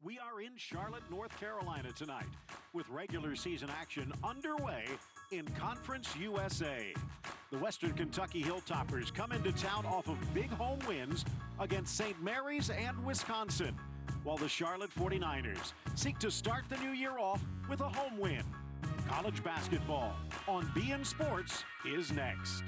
We are in Charlotte, North Carolina tonight with regular season action underway in Conference USA. The Western Kentucky Hilltoppers come into town off of big home wins against St. Mary's and Wisconsin, while the Charlotte 49ers seek to start the new year off with a home win. College basketball on beIN Sports is next.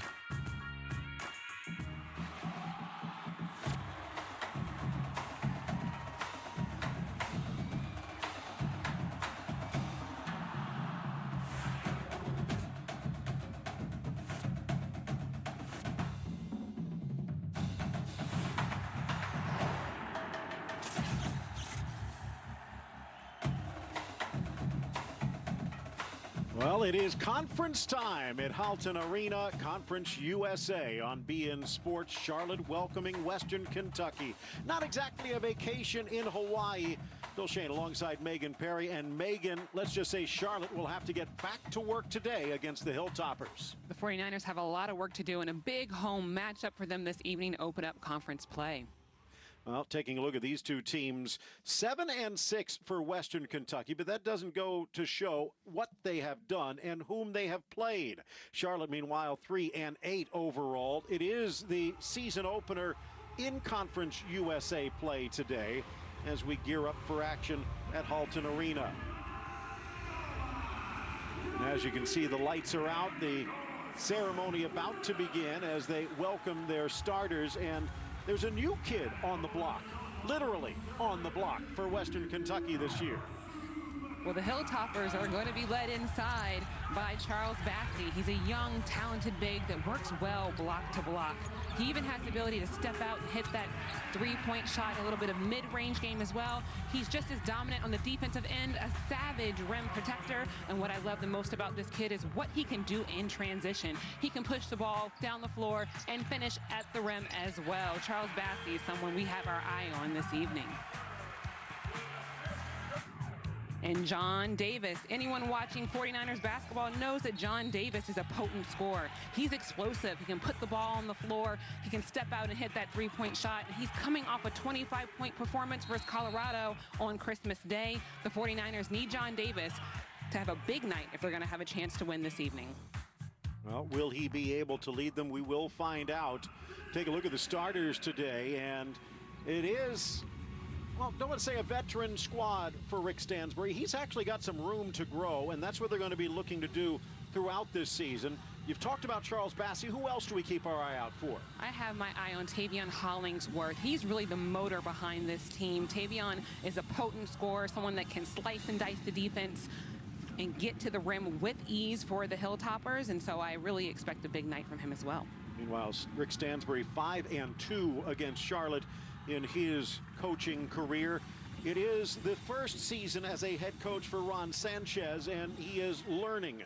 Well, it is conference time at Halton Arena, Conference USA on beIN Sports. Charlotte welcoming Western Kentucky. Not exactly a vacation in Hawaii. Bill Shane alongside Megan Perry. And Megan, let's just say Charlotte will have to get back to work today against the Hilltoppers. The 49ers have a lot of work to do and a big home matchup for them this evening to open up conference play. Well, taking a look at these two teams, 7-6 for Western Kentucky, but that doesn't go to show what they have done and whom they have played. Charlotte, meanwhile, 3-8 overall. It is the season opener in Conference USA play today as we gear up for action at Halton Arena. And as you can see, the lights are out. The ceremony about to begin as they welcome their starters, and there's a new kid on the block, literally on the block for Western Kentucky this year. Well, the Hilltoppers are going to be led inside by Charles Bassey. He's a young, talented big that works well block to block. He even has the ability to step out and hit that three-point shot, a little bit of mid-range game as well. He's just as dominant on the defensive end, a savage rim protector. And what I love the most about this kid is what he can do in transition. He can push the ball down the floor and finish at the rim as well. Charles Bassey is someone we have our eye on this evening. And John Davis, anyone watching 49ers basketball knows that John Davis is a potent scorer. He's explosive. He can put the ball on the floor. He can step out and hit that three-point shot. And he's coming off a 25-point performance versus Colorado on Christmas Day. The 49ers need John Davis to have a big night if they're going to have a chance to win this evening. Well, will he be able to lead them? We will find out. Take a look at the starters today, and it is, well, don't want to say a veteran squad for Rick Stansbury. He's actually got some room to grow, and that's what they're going to be looking to do throughout this season. You've talked about Charles Bassey. Who else do we keep our eye out for? I have my eye on Tavion Hollingsworth. He's really the motor behind this team. Tavion is a potent scorer, someone that can slice and dice the defense and get to the rim with ease for the Hilltoppers, and so I really expect a big night from him as well. Meanwhile, Rick Stansbury 5-2 against Charlotte in his coaching career. It is the first season as a head coach for Ron Sanchez, and he is learning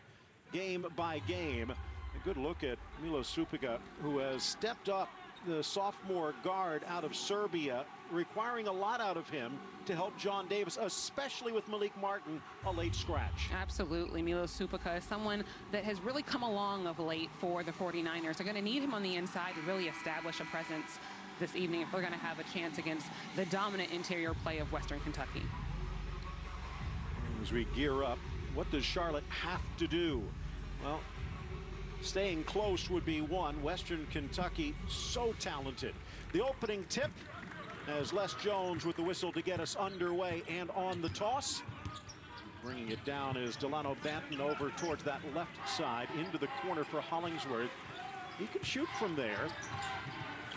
game by game. A good look at Milo Supica, who has stepped up, the sophomore guard out of Serbia, requiring a lot out of him to help John Davis, especially with Malik Martin, a late scratch. Absolutely. Milo Supica is someone that has really come along of late for the 49ers. They're going to need him on the inside to really establish a presence this evening if we're going to have a chance against the dominant interior play of Western Kentucky. As we gear up, what does Charlotte have to do? Well, staying close would be one. Western Kentucky, so talented. The opening tip as Les Jones with the whistle to get us underway and on the toss. Bringing it down is Delano Banton over towards that left side into the corner for Hollingsworth. He can shoot from there.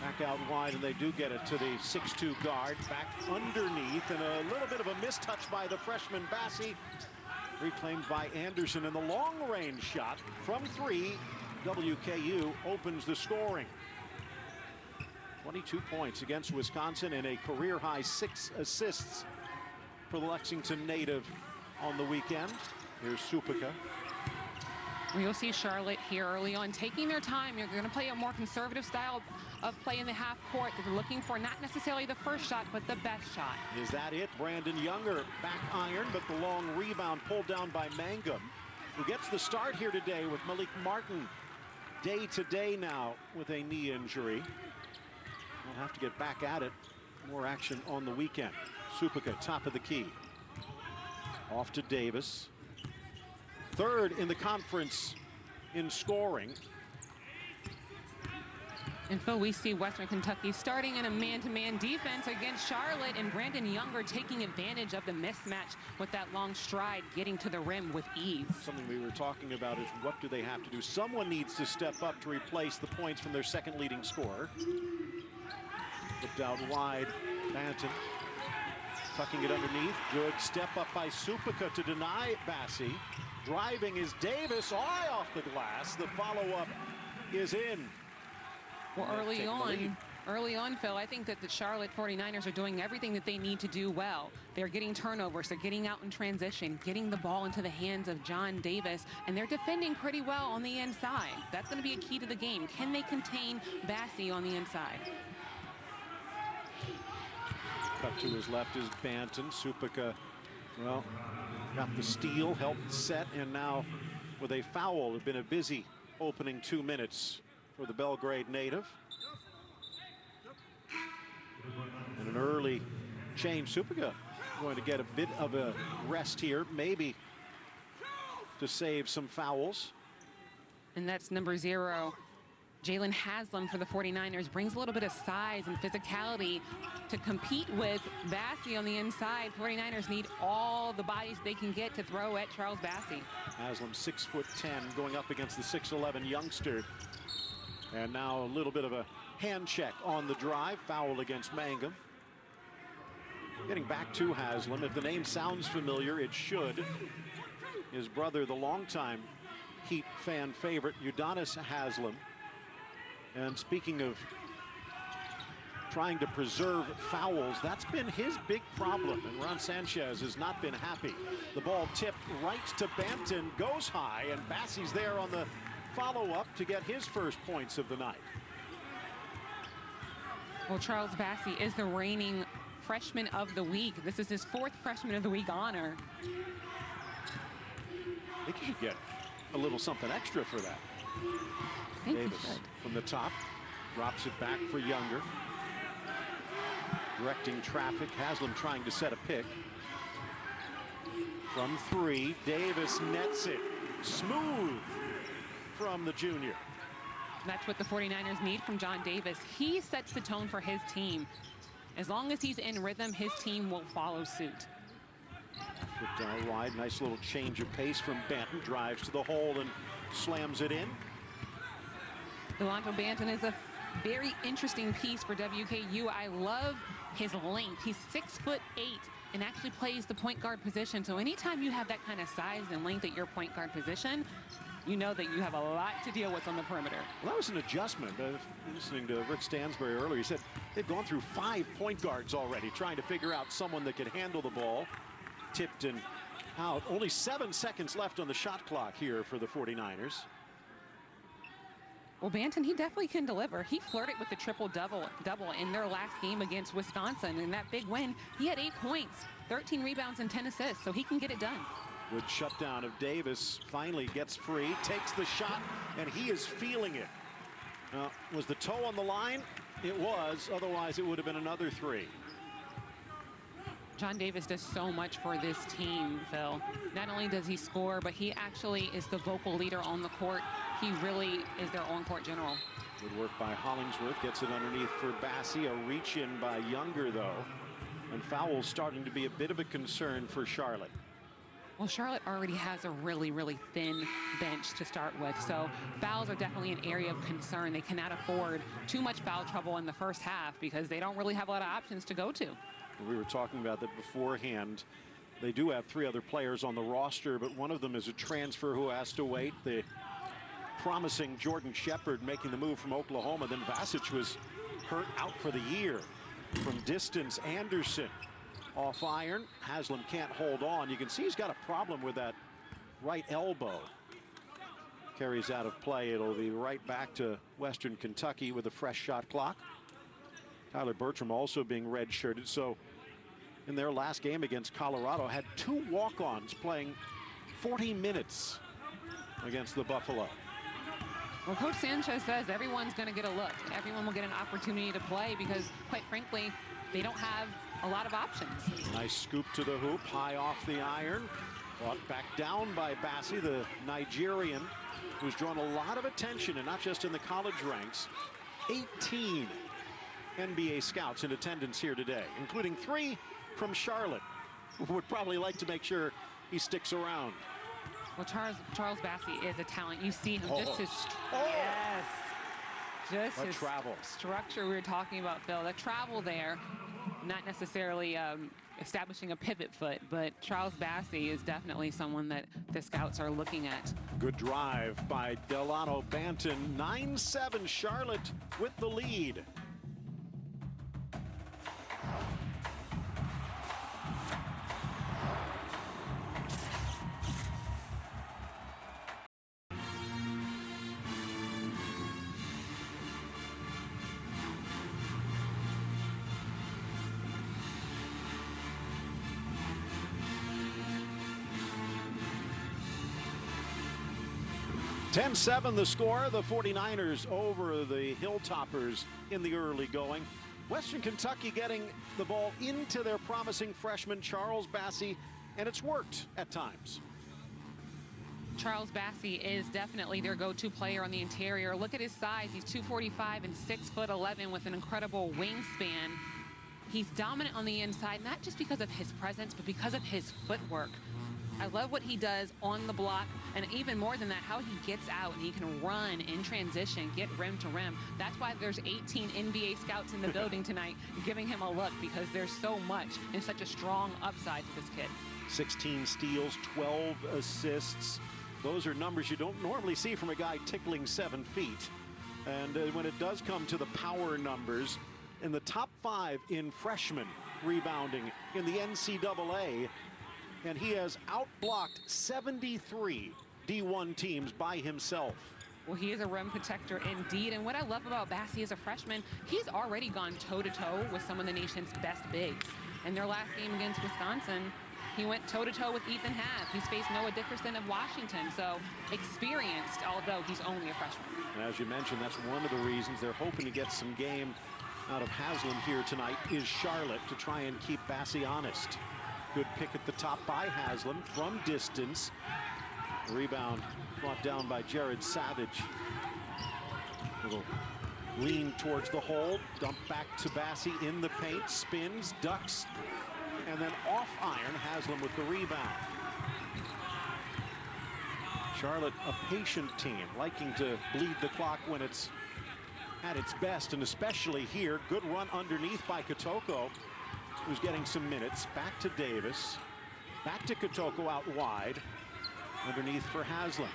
Back out wide, and they do get it to the 6'2 guard. Back underneath, and a little bit of a mistouch by the freshman Bassey. Reclaimed by Anderson, and the long-range shot from three. WKU opens the scoring. 22 points against Wisconsin and a career-high 6 assists for the Lexington native on the weekend. Here's Supica. You'll see Charlotte here early on taking their time. You're going to play a more conservative style of play in the half court. They're looking for not necessarily the first shot, but the best shot. Is that it? Brandon Younger back iron, but the long rebound pulled down by Mangum, who gets the start here today with Malik Martin day to day now with a knee injury. We'll have to get back at it. More action on the weekend. Suppica, top of the key. Off to Davis. Third in the conference in scoring. And Phil, we see Western Kentucky starting in a man-to-man defense against Charlotte, and Brandon Younger taking advantage of the mismatch with that long stride, getting to the rim with ease. Something we were talking about is what do they have to do? Someone needs to step up to replace the points from their second leading scorer. Looked out wide, Banton tucking it underneath. Good step up by Suppica to deny Bassey. Driving is Davis, eye off the glass. The follow-up is in. Well, early on, Phil, I think that the Charlotte 49ers are doing everything that they need to do well. They're getting turnovers, they're getting out in transition, getting the ball into the hands of John Davis, and they're defending pretty well on the inside. That's going to be a key to the game. Can they contain Bassey on the inside? Cut to his left is Banton. Suppica, well, got the steal, helped set, and now with a foul. It's been a busy opening 2 minutes for the Belgrade native. And an early change. Suppica going to get a bit of a rest here, maybe to save some fouls. And that's number 0. Jalen Haslam for the 49ers brings a little bit of size and physicality to compete with Bassey on the inside. 49ers need all the bodies they can get to throw at Charles Bassey. Haslam 6'10", going up against the 6'11" youngster. And now a little bit of a hand check on the drive. Foul against Mangum. Getting back to Haslam. If the name sounds familiar, it should. His brother, the longtime Heat fan favorite, Udonis Haslam. And speaking of trying to preserve fouls, that's been his big problem. And Ron Sanchez has not been happy. The ball tipped right to Banton, goes high, and Bassey's there on the follow-up to get his first points of the night. Well, Charles Bassey is the reigning freshman of the week. This is his 4th freshman of the week honor. I think you should get a little something extra for that. Davis from the top, drops it back for Younger. Directing traffic, Haslam trying to set a pick. From 3, Davis nets it. Smooth from the junior. That's what the 49ers need from John Davis. He sets the tone for his team. As long as he's in rhythm, his team will follow suit. Foot down wide, nice little change of pace from Banton. Drives to the hole and slams it in. Delonto Banton is a very interesting piece for WKU. I love his length. He's 6'8" and actually plays the point guard position. So anytime you have that kind of size and length at your point guard position, you know that you have a lot to deal with on the perimeter. Well, that was an adjustment. Listening to Rick Stansbury earlier, he said they've gone through 5 point guards already, trying to figure out someone that could handle the ball. Tipped and out. Only 7 seconds left on the shot clock here for the 49ers. Well, Banton, he definitely can deliver. He flirted with the triple-double in their last game against Wisconsin. In that big win, he had 8 points, 13 rebounds, and 10 assists, so he can get it done. Good shutdown of Davis. Finally gets free, takes the shot, and he is feeling it. Was the toe on the line? It was. Otherwise, it would have been another 3. John Davis does so much for this team, Phil. Not only does he score, but he actually is the vocal leader on the court. He really is their on-court general. Good work by Hollingsworth. Gets it underneath for Bassey. A reach-in by Younger, though. And fouls starting to be a bit of a concern for Charlotte. Well, Charlotte already has a really, really thin bench to start with. So fouls are definitely an area of concern. They cannot afford too much foul trouble in the first half because they don't really have a lot of options to go to. We were talking about that beforehand. They do have 3 other players on the roster, but one of them is a transfer who has to wait. The promising Jordan Shepard making the move from Oklahoma. Then Vasic was hurt out for the year. From distance, Anderson off iron. Haslam can't hold on. You can see he's got a problem with that right elbow. Carries out of play. It'll be right back to Western Kentucky with a fresh shot clock. Tyler Bertram also being red-shirted. So in their last game against Colorado, had 2 walk-ons playing 40 minutes against the Buffalo. Well, Coach Sanchez says everyone's going to get a look. Everyone will get an opportunity to play because, quite frankly, they don't have a lot of options. Nice scoop to the hoop, high off the iron. Brought back down by Bassey, the Nigerian, who's drawn a lot of attention, and not just in the college ranks. 18 NBA scouts in attendance here today, including 3 from Charlotte, who would probably like to make sure he sticks around. Well, Charles Bassey is a talent. You see him, just his just his travel structure we were talking about, Phil. The travel there, not necessarily establishing a pivot foot, but Charles Bassey is definitely someone that the scouts are looking at. Good drive by Delano Banton. 9-7 Charlotte with the lead. (10-7) the score. The 49ers over the Hilltoppers in the early going. Western Kentucky getting the ball into their promising freshman Charles Bassey, and it's worked at times. Charles Bassey is definitely their go-to player on the interior. Look at his size. He's 245 and 6'11" with an incredible wingspan. He's dominant on the inside, not just because of his presence, but because of his footwork. I love what he does on the block, and even more than that, how he gets out and he can run in transition, get rim to rim. That's why there's 18 NBA scouts in the building tonight giving him a look, because there's so much and such a strong upside to this kid. 16 steals, 12 assists. Those are numbers you don't normally see from a guy tickling 7 feet. And when it does come to the power numbers, in the top 5 in freshman rebounding in the NCAA, and he has outblocked 73 D1 teams by himself. Well, he is a rim protector indeed. And what I love about Bassey as a freshman, he's already gone toe-to-toe with some of the nation's best bigs. In their last game against Wisconsin, he went toe-to-toe with Ethan Habb. He's faced Noah Dickerson of Washington, so experienced, although he's only a freshman. And as you mentioned, that's one of the reasons they're hoping to get some game out of Haslam here tonight, is Charlotte, to try and keep Bassey honest. Good pick at the top by Haslam from distance. Rebound brought down by Jared Savage. Little lean towards the hole, dump back to Bassey in the paint, spins, ducks, and then off iron. Haslam with the rebound. Charlotte, a patient team, liking to bleed the clock when it's at its best, and especially here. Good run underneath by Kotoko, who's getting some minutes. Back to Davis. Back to Kotoko out wide. Underneath for Haslam.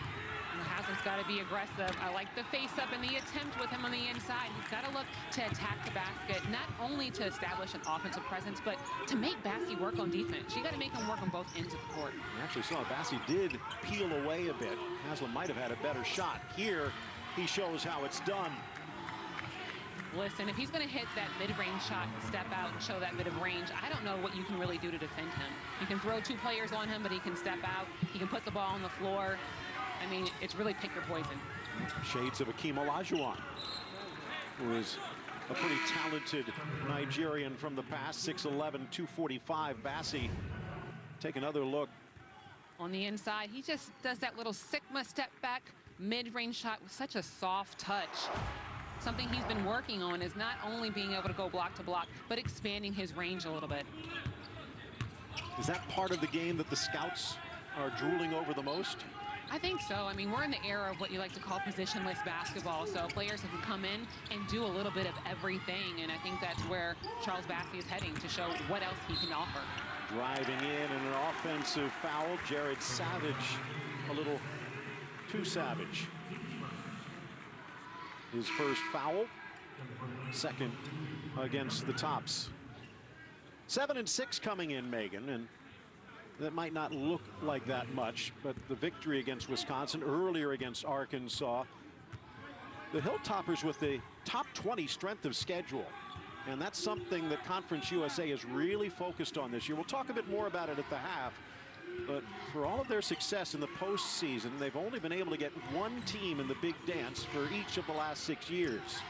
Haslam's got to be aggressive. I like the face-up and the attempt with him on the inside. He's got to look to attack the basket, not only to establish an offensive presence, but to make Bassey work on defense. You got to make him work on both ends of the court. You actually saw Bassey did peel away a bit. Haslam might have had a better shot. Here, he shows how it's done. Listen, if he's going to hit that mid-range shot and step out and show that bit of range, I don't know what you can really do to defend him. You can throw 2 players on him, but he can step out. He can put the ball on the floor. I mean, it's really pick your poison. Shades of Akeem Olajuwon, who is a pretty talented Nigerian from the past. 6'11", 245. Bassey, take another look. On the inside, he just does that little Sigma step back mid-range shot with such a soft touch. Something he's been working on is not only being able to go block to block, but expanding his range a little bit. Is that part of the game that the scouts are drooling over the most? I think so. I mean, we're in the era of what you like to call positionless basketball, so players can come in and do a little bit of everything, and I think that's where Charles Bassey is heading, to show what else he can offer. Driving in and an offensive foul. Jared Savage, a little too savage. His first foul, second against the Tops. 7 and 6 coming in, Megan, and that might not look like that much, but the victory against Wisconsin, earlier against Arkansas. The Hilltoppers with the top 20 strength of schedule, and that's something that Conference USA is really focused on this year. We'll talk a bit more about it at the half, but for all of their success in the postseason, they've only been able to get 1 team in the big dance for each of the last 6 years.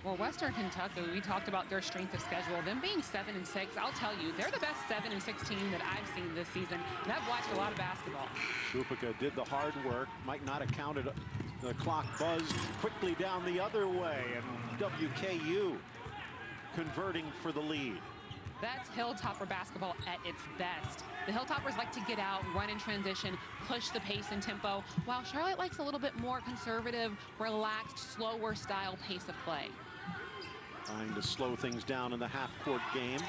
Well, Western Kentucky, we talked about their strength of schedule. Them being 7-6, I'll tell you, they're the best 7-6 team that I've seen this season. And I've watched a lot of basketball. Suppica did the hard work. Might not have counted. The clock buzzed quickly down the other way, and WKU converting for the lead. That's Hilltopper basketball at its best. The Hilltoppers like to get out, run in transition, push the pace and tempo, while Charlotte likes a little bit more conservative, relaxed, slower style pace of play. Trying to slow things down in the half-court game.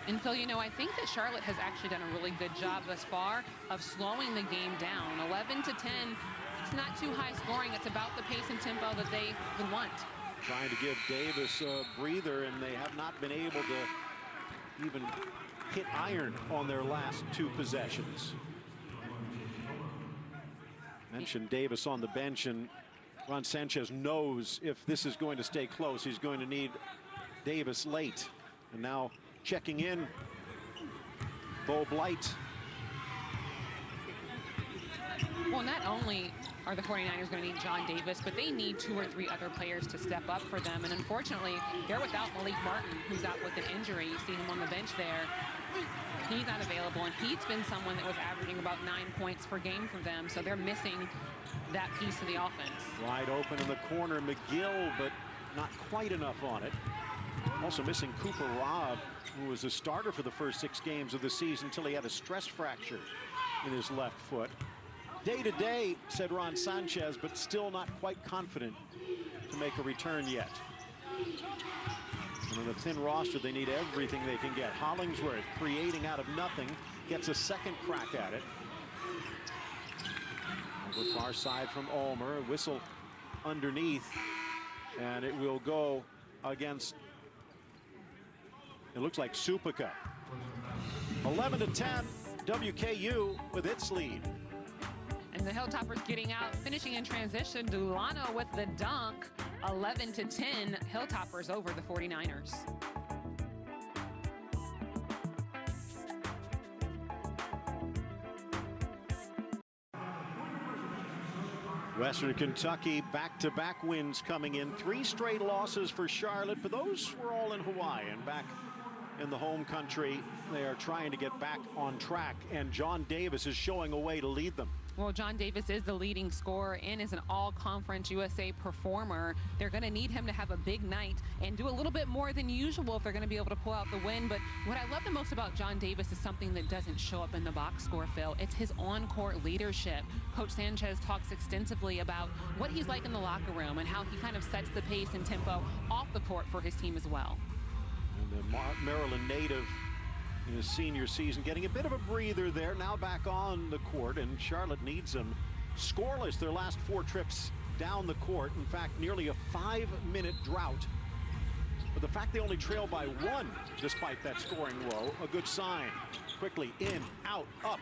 And Phil, you know, I think that Charlotte has actually done a really good job thus far of slowing the game down. 11-10, it's not too high scoring. It's about the pace and tempo that they would want. Trying to give Davis a breather, and they have not been able to even hit iron on their last two possessions. Mentioned Davis on the bench, and Ron Sanchez knows if this is going to stay close, he's going to need Davis late. And now checking in, Bo Blight. Well, not only are the 49ers going to need John Davis, but they need 2 or 3 other players to step up for them. And unfortunately, they're without Malik Martin, who's out with an injury. You see him on the bench there. He's not available, and he's been someone that was averaging about 9 points per game for them. So they're missing that piece of the offense. Wide open in the corner, McGill, but not quite enough on it. Also missing Cooper Robb, who was a starter for the first 6 games of the season until he had a stress fracture in his left foot. Day to day, said Ron Sanchez, but still not quite confident to make a return yet. And on a thin roster, they need everything they can get. Hollingsworth, creating out of nothing, gets a second crack at it. Over far side from Ulmer, a whistle underneath, and it will go against, it looks like Suppica. 11-10, WKU with its lead. And the Hilltoppers getting out, finishing in transition. Dulano with the dunk. 11-10, Hilltoppers over the 49ers. Western Kentucky back-to-back wins coming in. 3 straight losses for Charlotte, but those were all in Hawaii. And back in the home country, they are trying to get back on track. And John Davis is showing a way to lead them. Well, John Davis is the leading scorer and is an all-conference USA performer. They're going to need him to have a big night and do a little bit more than usual if they're going to be able to pull out the win. But what I love the most about John Davis is something that doesn't show up in the box score, Phil. It's his on-court leadership. Coach Sanchez talks extensively about what he's like in the locker room and how he kind of sets the pace and tempo off the court for his team as well. And the Maryland native in his senior season getting a bit of a breather there, now back on the court, and Charlotte needs him. Scoreless their last 4 trips down the court. In fact, nearly a 5-minute drought. But the fact they only trail by 1 despite that scoring woe, a good sign. Quickly in, out, up,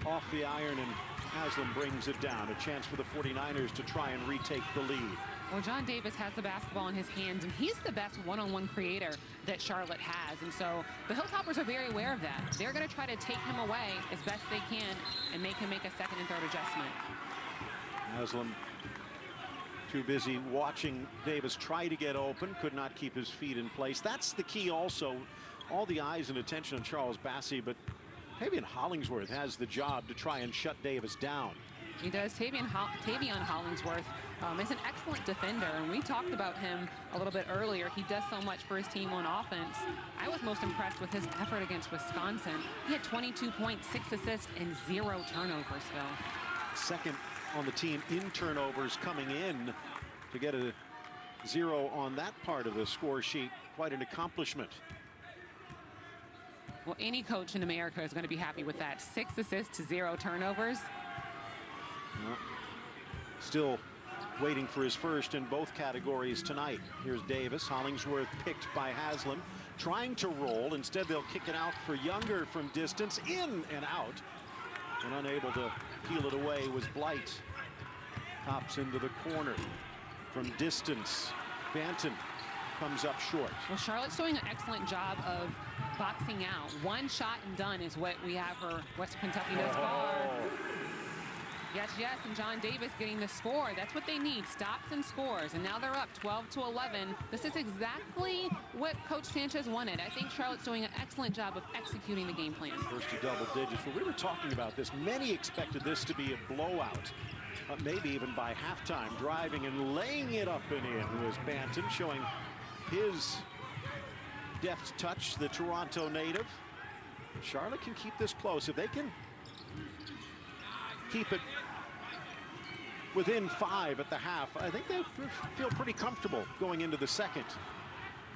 off the iron, and Haslam brings it down. A chance for the 49ers to try and retake the lead. Well, John Davis has the basketball in his hands, and he's the best one-on-one creator that Charlotte has. And so the Hilltoppers are very aware of that. They're going to try to take him away as best they can and make him make a second and third adjustment. Haslam too busy watching Davis try to get open, could not keep his feet in place. That's the key also. All the eyes and attention on Charles Bassey, but Tavion Hollingsworth has the job to try and shut Davis down. He does. Tavion Hollingsworth is an excellent defender, and we talked about him a little bit earlier. He does so much for his team on offense. I was most impressed with his effort against Wisconsin. He had 22 points, 6 assists, and 0 turnovers, Phil. Second on the team in turnovers coming in. To get a 0 on that part of the score sheet, quite an accomplishment. Well, any coach in America is going to be happy with that. 6 assists to 0 turnovers. Well, still waiting for his first in both categories tonight. Here's Davis. Hollingsworth picked by Haslam, trying to roll. Instead, they'll kick it out for Younger from distance, in and out. And unable to peel it away was Blight. Tops into the corner from distance. Banton comes up short. Well, Charlotte's doing an excellent job of boxing out. One shot and done is what we have for Western Kentucky thus far. Yes, and John Davis getting the score. That's what they need, stops and scores. And now they're up 12-11. This is exactly what Coach Sanchez wanted. I think Charlotte's doing an excellent job of executing the game plan. First to double digits. Well, we were talking about this. Many expected this to be a blowout, maybe even by halftime. Driving and laying it up and in was Banton, showing his deft touch, the Toronto native. Charlotte can keep this close. If they can keep it within 5 at the half, I think they feel pretty comfortable going into the second.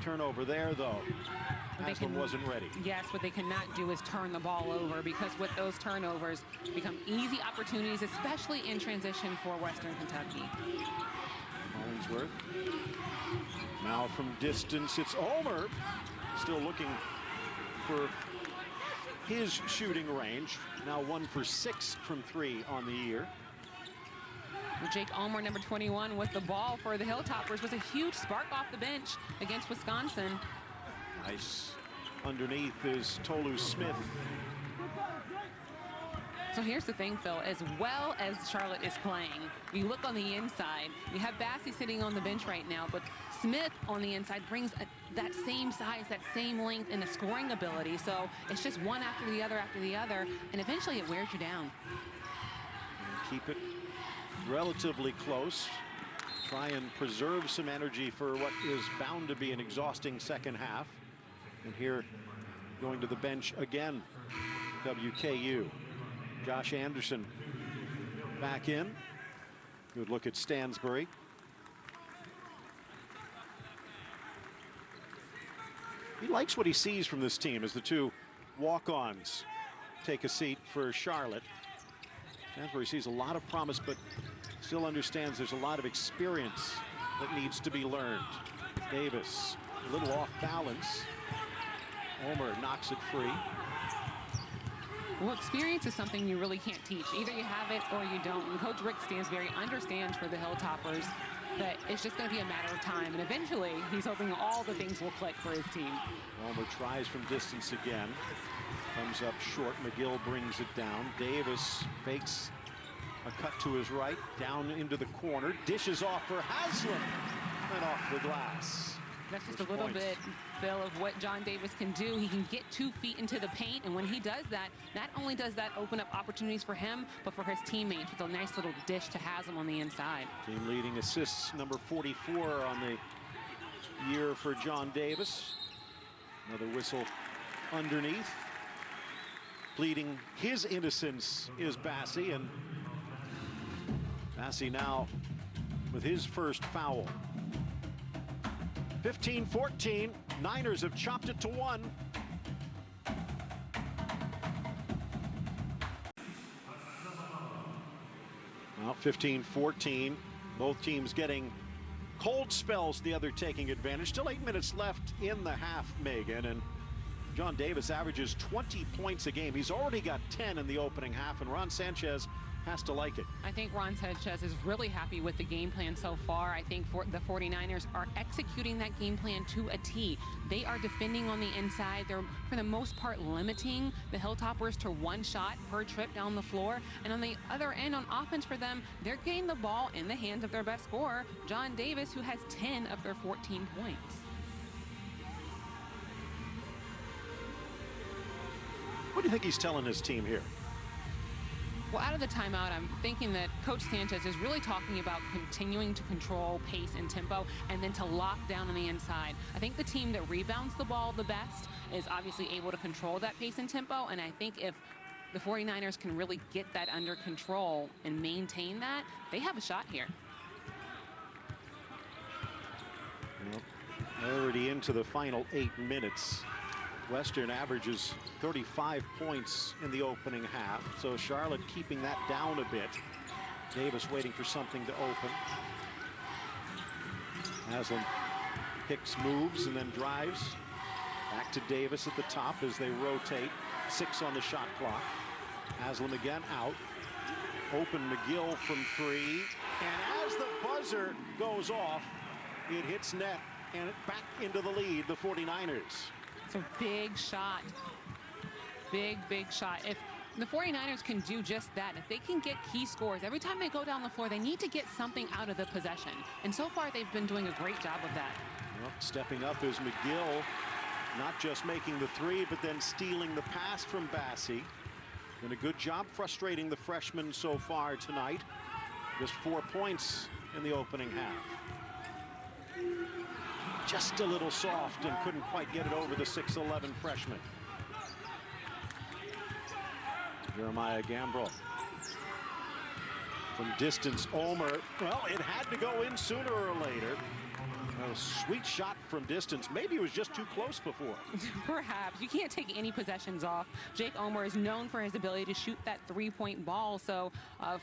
Turnover there, though. Haslam wasn't ready. Yes, what they cannot do is turn the ball over, because with those turnovers become easy opportunities, especially in transition for Western Kentucky. Hollingsworth. Now from distance, it's Ulmer. Still looking for his shooting range. Now 1 for 6 from 3 on the year. Jake Ulmer, number 21, with the ball for the Hilltoppers, was a huge spark off the bench against Wisconsin. Nice. Underneath is Tolu Smith. So here's the thing, Phil, as well as Charlotte is playing, you look on the inside, you have Bassey sitting on the bench right now, but Smith on the inside brings that same size, that same length, and the scoring ability. So it's just one after the other, and eventually it wears you down. And keep it relatively close. Try and preserve some energy for what is bound to be an exhausting second half. And here, going to the bench again, WKU. Josh Anderson back in. Good look at Stansbury. He likes what he sees from this team as the two walk-ons take a seat for Charlotte. Stansbury sees a lot of promise, but still understands there's a lot of experience that needs to be learned. Davis, a little off balance. Ulmer knocks it free. Well, experience is something you really can't teach. Either you have it or you don't. And Coach Rick Stansbury understands for the Hilltoppers that it's just going to be a matter of time. And eventually, he's hoping all the things will click for his team. Ulmer tries from distance again. Comes up short. McGill brings it down. Davis fakes a cut to his right. Down into the corner. Dishes off for Haslam. And off the glass. That's just a little bit, Phil, of what John Davis can do. He can get 2 feet into the paint, and when he does that, not only does that open up opportunities for him, but for his teammates with a nice little dish to Haslam on the inside. Team leading assists, number 44 on the year for John Davis. Another whistle underneath. Pleading his innocence is Bassey, and Bassey now with his first foul. 15-14, Niners have chopped it to 1. Well, 15-14, both teams getting cold spells, the other taking advantage. Still 8 minutes left in the half, Megan, and John Davis averages 20 points a game. He's already got 10 in the opening half, and Ron Sanchez has to like it. I think Ron Sanchez is really happy with the game plan so far. I think the 49ers are executing that game plan to a T. They are defending on the inside. They're, for the most part, limiting the Hilltoppers to 1 shot per trip down the floor. And on the other end, on offense for them, they're getting the ball in the hands of their best scorer, John Davis, who has 10 of their 14 points. What do you think he's telling his team here? Well, out of the timeout, I'm thinking that Coach Sanchez is really talking about continuing to control pace and tempo and then to lock down on the inside. I think the team that rebounds the ball the best is obviously able to control that pace and tempo, and I think if the 49ers can really get that under control and maintain that, they have a shot here. Well, already into the final 8 minutes. Western averages 35 points in the opening half, so Charlotte keeping that down a bit. Davis waiting for something to open. Haslam picks, moves, and then drives. Back to Davis at the top as they rotate. 6 on the shot clock. Haslam again out. Open McGill from 3. And as the buzzer goes off, it hits net and back into the lead, the 49ers. It's a big shot. Big shot. If The 49ers can do just that. If they can get key scores, every time they go down the floor, they need to get something out of the possession. And so far, they've been doing a great job of that. Well, stepping up is McGill, not just making the three, but then stealing the pass from Bassey. Been a good job frustrating the freshman so far tonight. Just 4 points in the opening half. Just a little soft and couldn't quite get it over the 6'11" freshman. Jeremiah Gambrell. From distance, Ulmer. Well, it had to go in sooner or later. A sweet shot from distance. Maybe it was just too close before. Perhaps. You can't take any possessions off. Jake Ulmer is known for his ability to shoot that three-point ball. So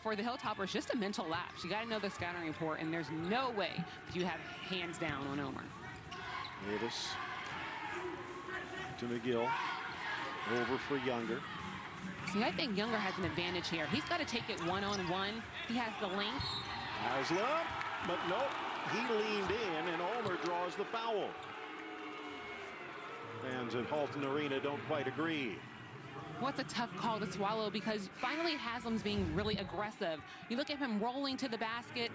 for the Hilltoppers, just a mental lapse. You got to know the scouting report, and there's no way that you have hands down on Ulmer. Davis to McGill. Over for Younger. See, I think Younger has an advantage here. He's got to take it one-on-one. He has the length. Haslam, but nope. He leaned in, and Ulmer draws the foul. Fans at Halton Arena don't quite agree. What's a tough call to swallow, because finally Haslam's being really aggressive. You look at him rolling to the basket,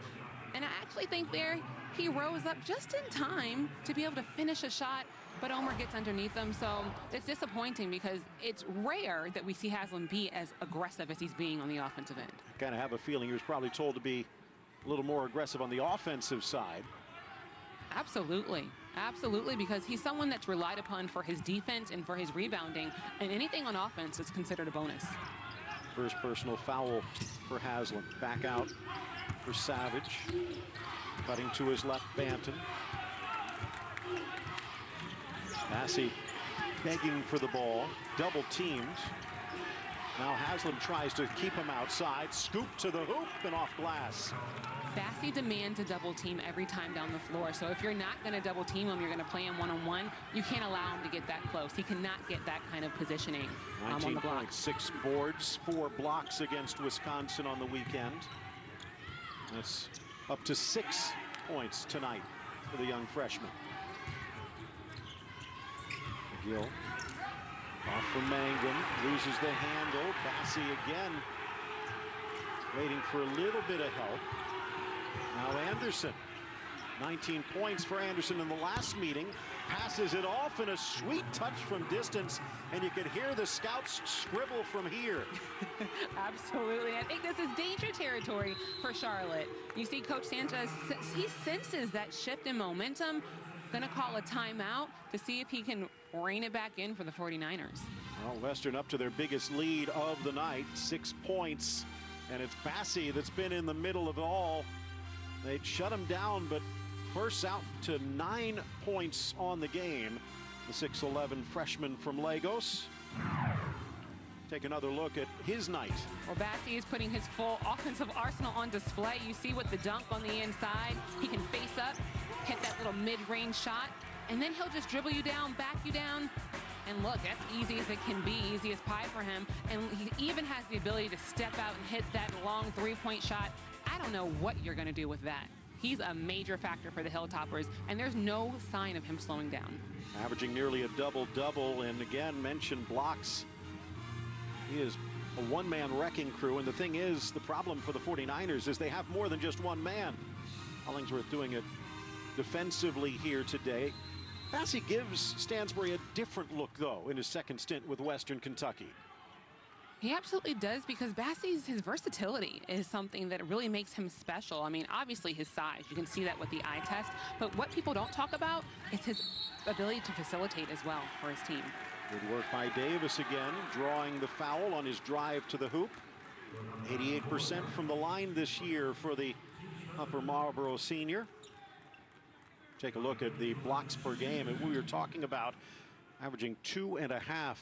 and I actually think there he rose up just in time to be able to finish a shot, but Ulmer gets underneath him. So it's disappointing because it's rare that we see Haslam be as aggressive as he's being on the offensive end. I kind of have a feeling he was probably told to be a little more aggressive on the offensive side. Absolutely. Absolutely, because he's someone that's relied upon for his defense and for his rebounding, and anything on offense is considered a bonus. First personal foul for Haslam. Back out for Savage. Cutting to his left, Banton. Bassey begging for the ball. Double teamed. Now Haslam tries to keep him outside. Scoop to the hoop and off glass. Bassey demands a double team every time down the floor. So if you're not going to double team him, you're going to play him one-on-one. You can't allow him to get that close. He cannot get that kind of positioning on the block. 19.6 boards, 4 blocks against Wisconsin on the weekend. That's up to 6 points tonight for the young freshman. McGill off from Mangum, loses the handle. Bassey again waiting for a little bit of help. Now Anderson, 19 points for Anderson in the last meeting. Passes it off in a sweet touch from distance, and you can hear the scouts scribble from here. Absolutely. I think this is danger territory for Charlotte. You see Coach Sanchez, he senses that shift in momentum. Going to call a timeout to see if he can rein it back in for the 49ers. Well, Western up to their biggest lead of the night, 6 points, and it's Bassey that's been in the middle of it all. They'd shut him down, but first out to 9 points on the game. The 6'11" freshman from Lagos. Take another look at his night. Well, Bassey is putting his full offensive arsenal on display. You see with the dunk on the inside, he can face up, hit that little mid-range shot, and then he'll just dribble you down, back you down. And look, that's easy as it can be, easy as pie for him. And he even has the ability to step out and hit that long three-point shot. I don't know what you're going to do with that. He's a major factor for the Hilltoppers, and there's no sign of him slowing down. Averaging nearly a double-double, and again, mentioned blocks. He is a one-man wrecking crew, and the thing is, the problem for the 49ers is they have more than just one man. Hollingsworth doing it defensively here today. Bassey gives Stansbury a different look, though, in his second stint with Western Kentucky. He absolutely does, because Bassey's his versatility is something that really makes him special. I mean, obviously his size, you can see that with the eye test, but what people don't talk about is his ability to facilitate as well for his team. Good work by Davis again, drawing the foul on his drive to the hoop. 88% from the line this year for the Upper Marlboro senior. Take a look at the blocks per game, and we were talking about averaging 2.5.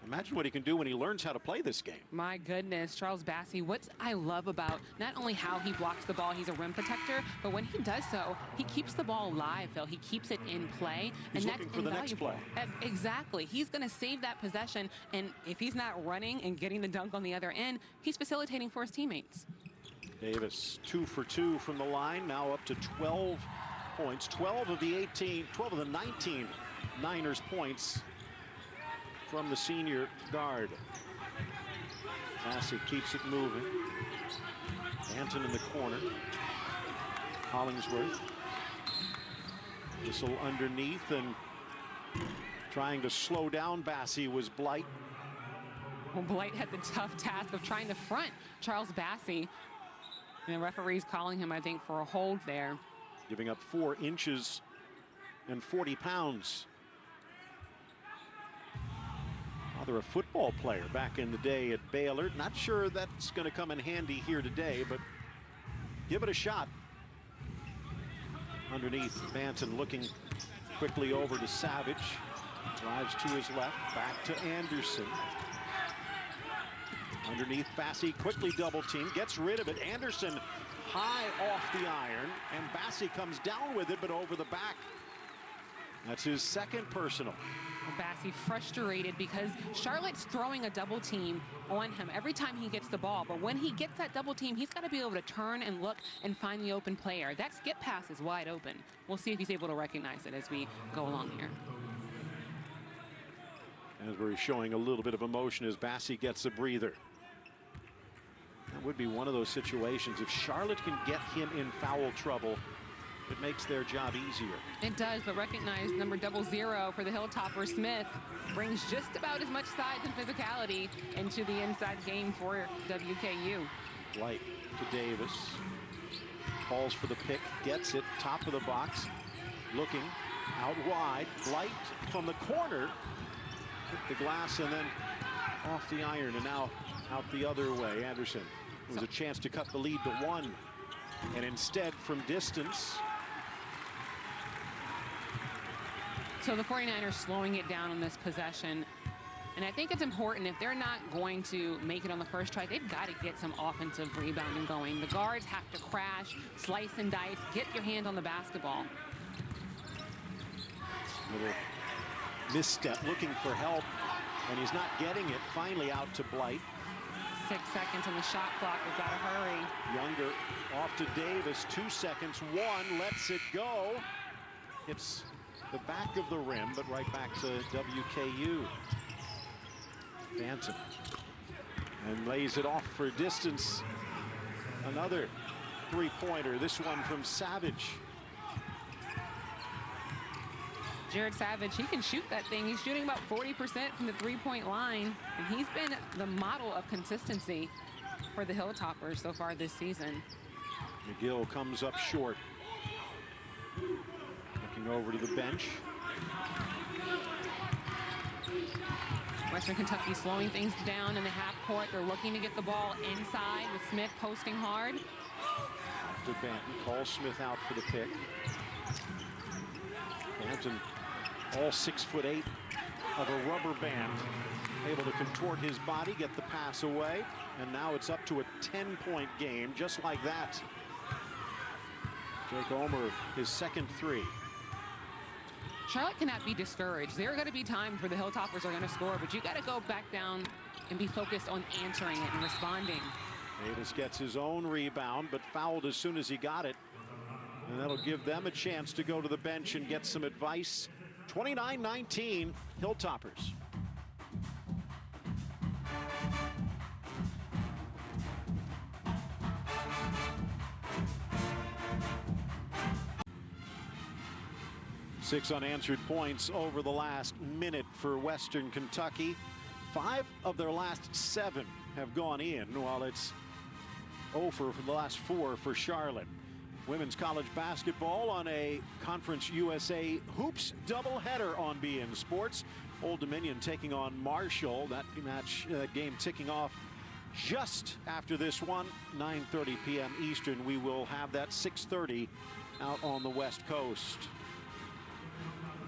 Imagine what he can do when he learns how to play this game. My goodness, Charles Bassey, what I love about not only how he blocks the ball, he's a rim protector, but when he does so, he keeps the ball alive, Phil. He keeps it in play. He's and looking that's for the invaluable. next play. Exactly. He's going to save that possession, and if he's not running and getting the dunk on the other end, he's facilitating for his teammates. Davis, 2 for 2 from the line, now up to 12 points. 12 of the 19 Niners points from the senior guard. Massey keeps it moving. Banton in the corner. Hollingsworth. Whistle underneath, and trying to slow down Bassey was Blight. Well, Blight had the tough task of trying to front Charles Bassey. And the referee's calling him, I think, for a hold there. Giving up 4 inches and 40 pounds. Father, a football player back in the day at Baylor. Not sure that's going to come in handy here today, but give it a shot. Underneath, Banton looking quickly over to Savage. Drives to his left, back to Anderson. Underneath, Bassey quickly double team, gets rid of it. Anderson high off the iron, and Bassey comes down with it, but over the back. That's his second personal. Well, Bassey frustrated because Charlotte's throwing a double team on him every time he gets the ball. But when he gets that double team, he's got to be able to turn and look and find the open player. That skip pass is wide open. We'll see if he's able to recognize it as we go along here. As we're showing a little bit of emotion as Bassey gets a breather. That would be one of those situations. If Charlotte can get him in foul trouble, it makes their job easier. It does, but recognize number 00 for the Hilltopper, Smith, brings just about as much size and physicality into the inside game for WKU. Blight to Davis. Calls for the pick, gets it, top of the box. Looking out wide. Blight from the corner. Hit the glass and then off the iron, and now out the other way. Anderson. It was a chance to cut the lead to 1. And instead, from distance. So the 49ers slowing it down on this possession. And I think it's important, if they're not going to make it on the first try, they've got to get some offensive rebounding going. The guards have to crash, slice and dice, get your hand on the basketball. Little misstep, looking for help, and he's not getting it. Finally out to Blight. 6 seconds on the shot clock. We've got to hurry. Younger off to Davis. 2 seconds. 1 lets it go. It's the back of the rim, but right back to WKU. Banton. And lays it off for distance. Another three-pointer. This one from Savage. Jared Savage, he can shoot that thing. He's shooting about 40% from the three-point line, and he's been the model of consistency for the Hilltoppers so far this season. McGill comes up short. Looking over to the bench. Western Kentucky slowing things down in the half court. They're looking to get the ball inside with Smith posting hard. After Banton calls Smith out for the pick. Banton, all 6'8" of a rubber band, able to contort his body, get the pass away, and now it's up to a 10-point game, just like that. Jake Omer, his second 3. Charlotte cannot be discouraged. There are going to be times where the Hilltoppers are going to score, but you got to go back down and be focused on answering it and responding. Davis gets his own rebound, but fouled as soon as he got it. And that'll give them a chance to go to the bench and get some advice. 29-19, Hilltoppers. Six unanswered points over the last minute for Western Kentucky. 5 of their last 7 have gone in, while it's 0 for the last 4 for Charlotte. Women's college basketball on a Conference USA Hoops doubleheader on beIN Sports. Old Dominion taking on Marshall. That game ticking off just after this one, 9:30 p.m. Eastern. We will have that 6:30 out on the West Coast.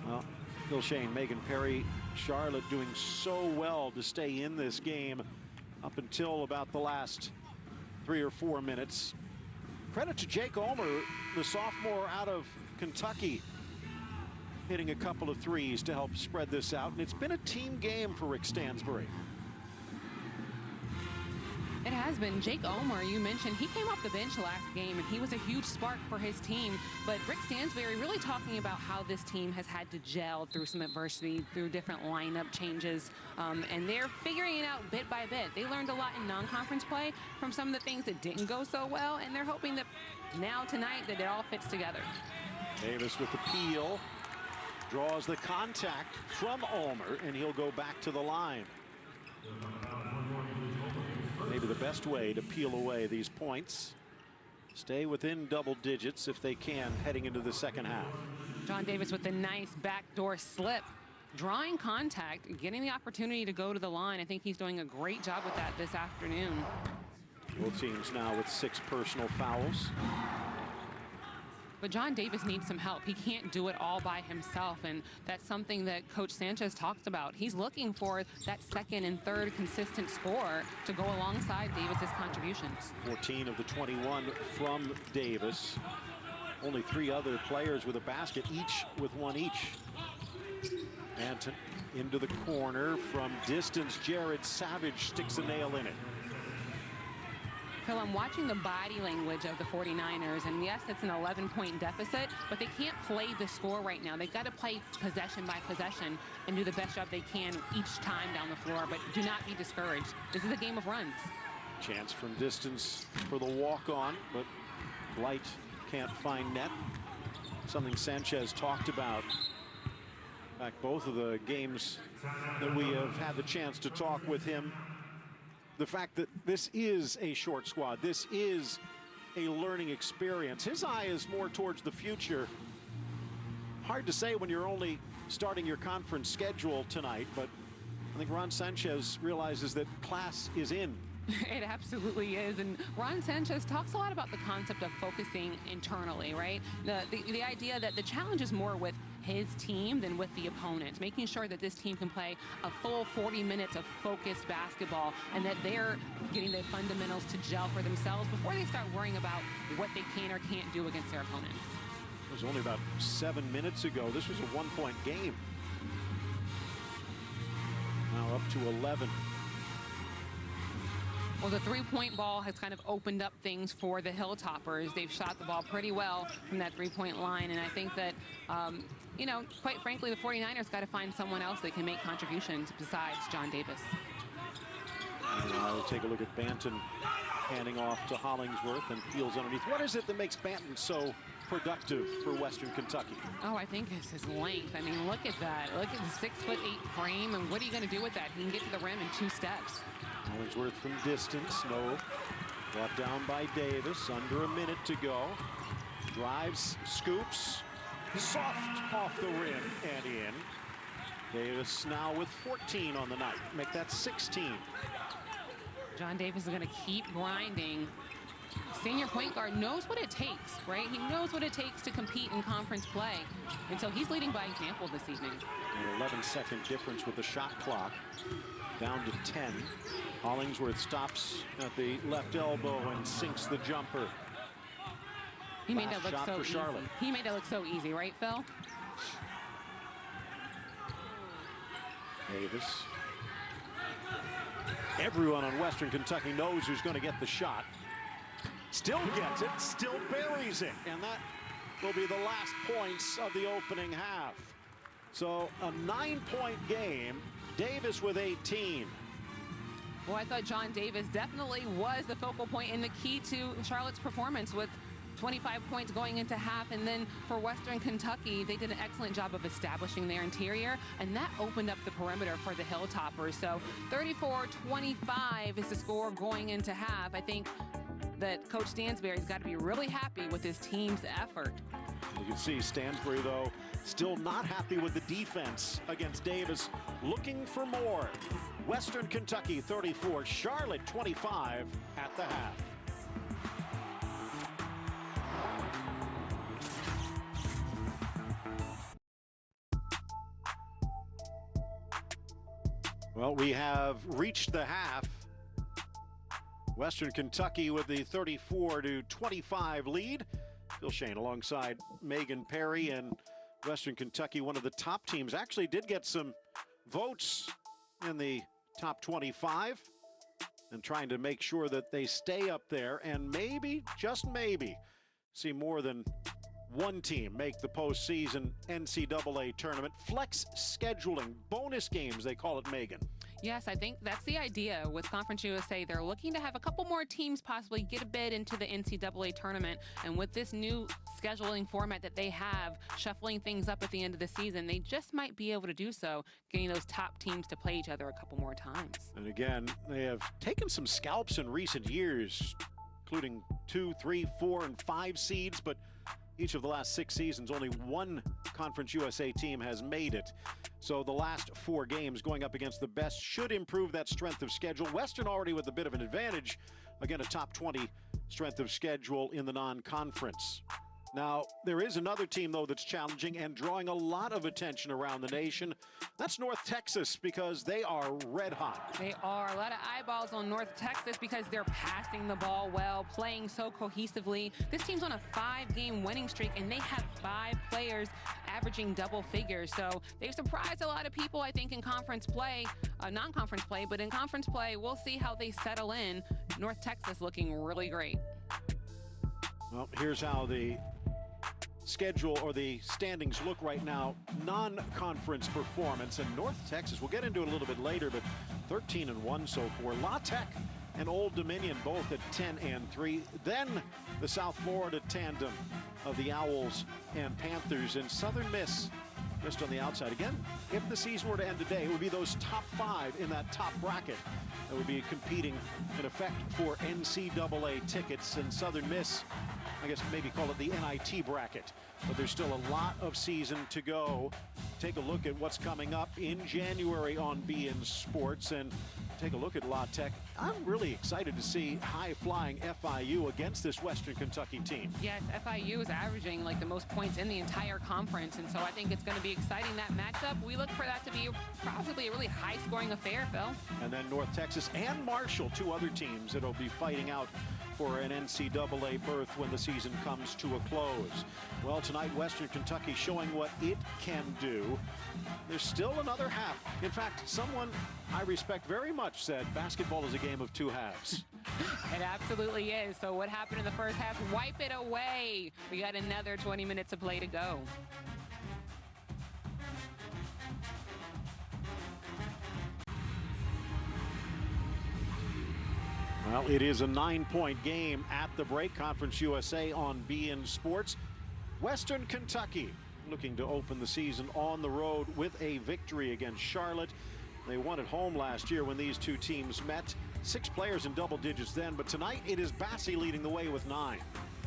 Well, Phil Shane, Megan Perry, Charlotte doing so well to stay in this game up until about the last 3 or 4 minutes. Credit to Jake Omer, the sophomore out of Kentucky, hitting a couple of threes to help spread this out. And it's been a team game for Rick Stansbury. It It has been. Jake Omer, you mentioned, he came off the bench last game, and he was a huge spark for his team. But Rick Stansbury really talking about how this team has had to gel through some adversity, through different lineup changes, and they're figuring it out bit by bit. They learned a lot in non-conference play from some of the things that didn't go so well, and they're hoping that now tonight that it all fits together. Davis with the peel, draws the contact from Omer, and he'll go back to the line. Maybe the best way to peel away these points. Stay within double digits if they can heading into the second half. John Davis with a nice backdoor slip, drawing contact, getting the opportunity to go to the line. I think he's doing a great job with that this afternoon. Both teams now with 6 personal fouls. But John Davis needs some help. He can't do it all by himself, and that's something that Coach Sanchez talked about. He's looking for that second and third consistent scorer to go alongside Davis's contributions. 14 of the 21 from Davis. Only 3 other players with a basket, each with 1 each. Anton into the corner from distance. Jared Savage sticks a nail in it. Phil, I'm watching the body language of the 49ers, and yes, it's an 11-point deficit, but they can't play the score right now. They've got to play possession by possession and do the best job they can each time down the floor, but do not be discouraged. This is a game of runs. Chance from distance for the walk-on, but Blight can't find net. Something Sanchez talked about. In fact, both of the games that we have had the chance to talk with him, the fact that this is a short squad, this is a learning experience. His eye is more towards the future. Hard to say when you're only starting your conference schedule tonight, but I think Ron Sanchez realizes that class is in. It absolutely is, and Ron Sanchez talks a lot about the concept of focusing internally, right? The idea that the challenge is more with his team than with the opponent, making sure that this team can play a full 40 minutes of focused basketball and that they're getting the fundamentals to gel for themselves before they start worrying about what they can or can't do against their opponents. It was only about 7 minutes ago. This was a 1-point game. Now up to 11. Well, the three-point ball has kind of opened up things for the Hilltoppers. They've shot the ball pretty well from that three-point line, and I think that, you know, quite frankly, the 49ers got to find someone else that can make contributions besides John Davis. And we'll take a look at Banton handing off to Hollingsworth and peels underneath. What is it that makes Banton so productive for Western Kentucky? Oh, I think it's his length. I mean, look at that. Look at the 6'8" frame, and what are you going to do with that? He can get to the rim in 2 steps. Hollingsworth from distance, no. Brought down by Davis, under a minute to go. Drives, scoops, soft off the rim and in. Davis now with 14 on the night, make that 16. John Davis is going to keep grinding. Senior point guard knows what it takes, right? He knows what it takes to compete in conference play. And so he's leading by example this evening. An 11-second difference with the shot clock. Down to 10. Hollingsworth stops at the left elbow and sinks the jumper. He made that look so easy. Charlotte. He made that look so easy, right, Phil? Davis. Everyone on Western Kentucky knows who's going to get the shot. Still gets it, still buries it. And that will be the last points of the opening half. So a 9-point game. Davis with 18. Well, I thought John Davis definitely was the focal point and the key to Charlotte's performance with 25 points going into half. And then for Western Kentucky, they did an excellent job of establishing their interior, and that opened up the perimeter for the Hilltoppers. So 34-25 is the score going into half. I think that Coach Stansbury's got to be really happy with his team's effort. You can see Stansbury, though, still not happy with the defense against Davis, looking for more. Western Kentucky 34, Charlotte 25 at the half. Well, we have reached the half. Western Kentucky with the 34-25 lead. Phil Shane alongside Megan Perry, and Western Kentucky, one of the top teams, actually did get some votes in the top 25 and trying to make sure that they stay up there and maybe, just maybe, see more than one team make the postseason NCAA tournament. Flex scheduling, bonus games, they call it, Megan. Yes, I think that's the idea with Conference USA. They're looking to have a couple more teams possibly get a bid into the NCAA tournament. And with this new scheduling format that they have, shuffling things up at the end of the season, they just might be able to do so, getting those top teams to play each other a couple more times. And again, they have taken some scalps in recent years, including 2, 3, 4, and 5 seeds, but each of the last 6 seasons, only one Conference USA team has made it. So the last 4 games going up against the best should improve that strength of schedule. Western already with a bit of an advantage. Again, a top 20 strength of schedule in the non-conference. Now, there is another team, though, that's challenging and drawing a lot of attention around the nation. That's North Texas, because they are red hot. They are. A lot of eyeballs on North Texas because they're passing the ball well, playing so cohesively. This team's on a 5-game winning streak, and they have 5 players averaging double figures. So they've surprised a lot of people, I think, in conference play, non-conference play. But in conference play, we'll see how they settle in. North Texas looking really great. Well, here's how the schedule or the standings look right now. Non-conference performance, and North Texas, we'll get into it a little bit later, but 13-1 so far. La Tech and Old Dominion both at 10-3. Then the South Florida tandem of the Owls and Panthers, and Southern Miss just on the outside. Again, if the season were to end today, it would be those top 5 in that top bracket that would be competing in effect for NCAA tickets. And Southern Miss, I guess maybe call it the NIT bracket, but there's still a lot of season to go. Take a look at what's coming up in January on beIN Sports, and take a look at La Tech. I'm really excited to see high-flying FIU against this Western Kentucky team. Yes, FIU is averaging like the most points in the entire conference, and so I think it's going to be exciting, that matchup. We look for that to be probably a really high-scoring affair, Phil. And then North Texas and Marshall, 2 other teams that will be fighting out for an NCAA berth when the season comes to a close. Well, tonight, Western Kentucky showing what it can do. There's still another half. In fact, someone I respect very much said basketball is a game of 2 halves. It absolutely is. So what happened in the first half? Wipe it away. We got another 20 minutes of play to go. Well, it is a 9-point game at the break. Conference USA on beIN Sports. Western Kentucky looking to open the season on the road with a victory against Charlotte. They won at home last year when these 2 teams met. 6 players in double digits then, but tonight it is Bassey leading the way with 9.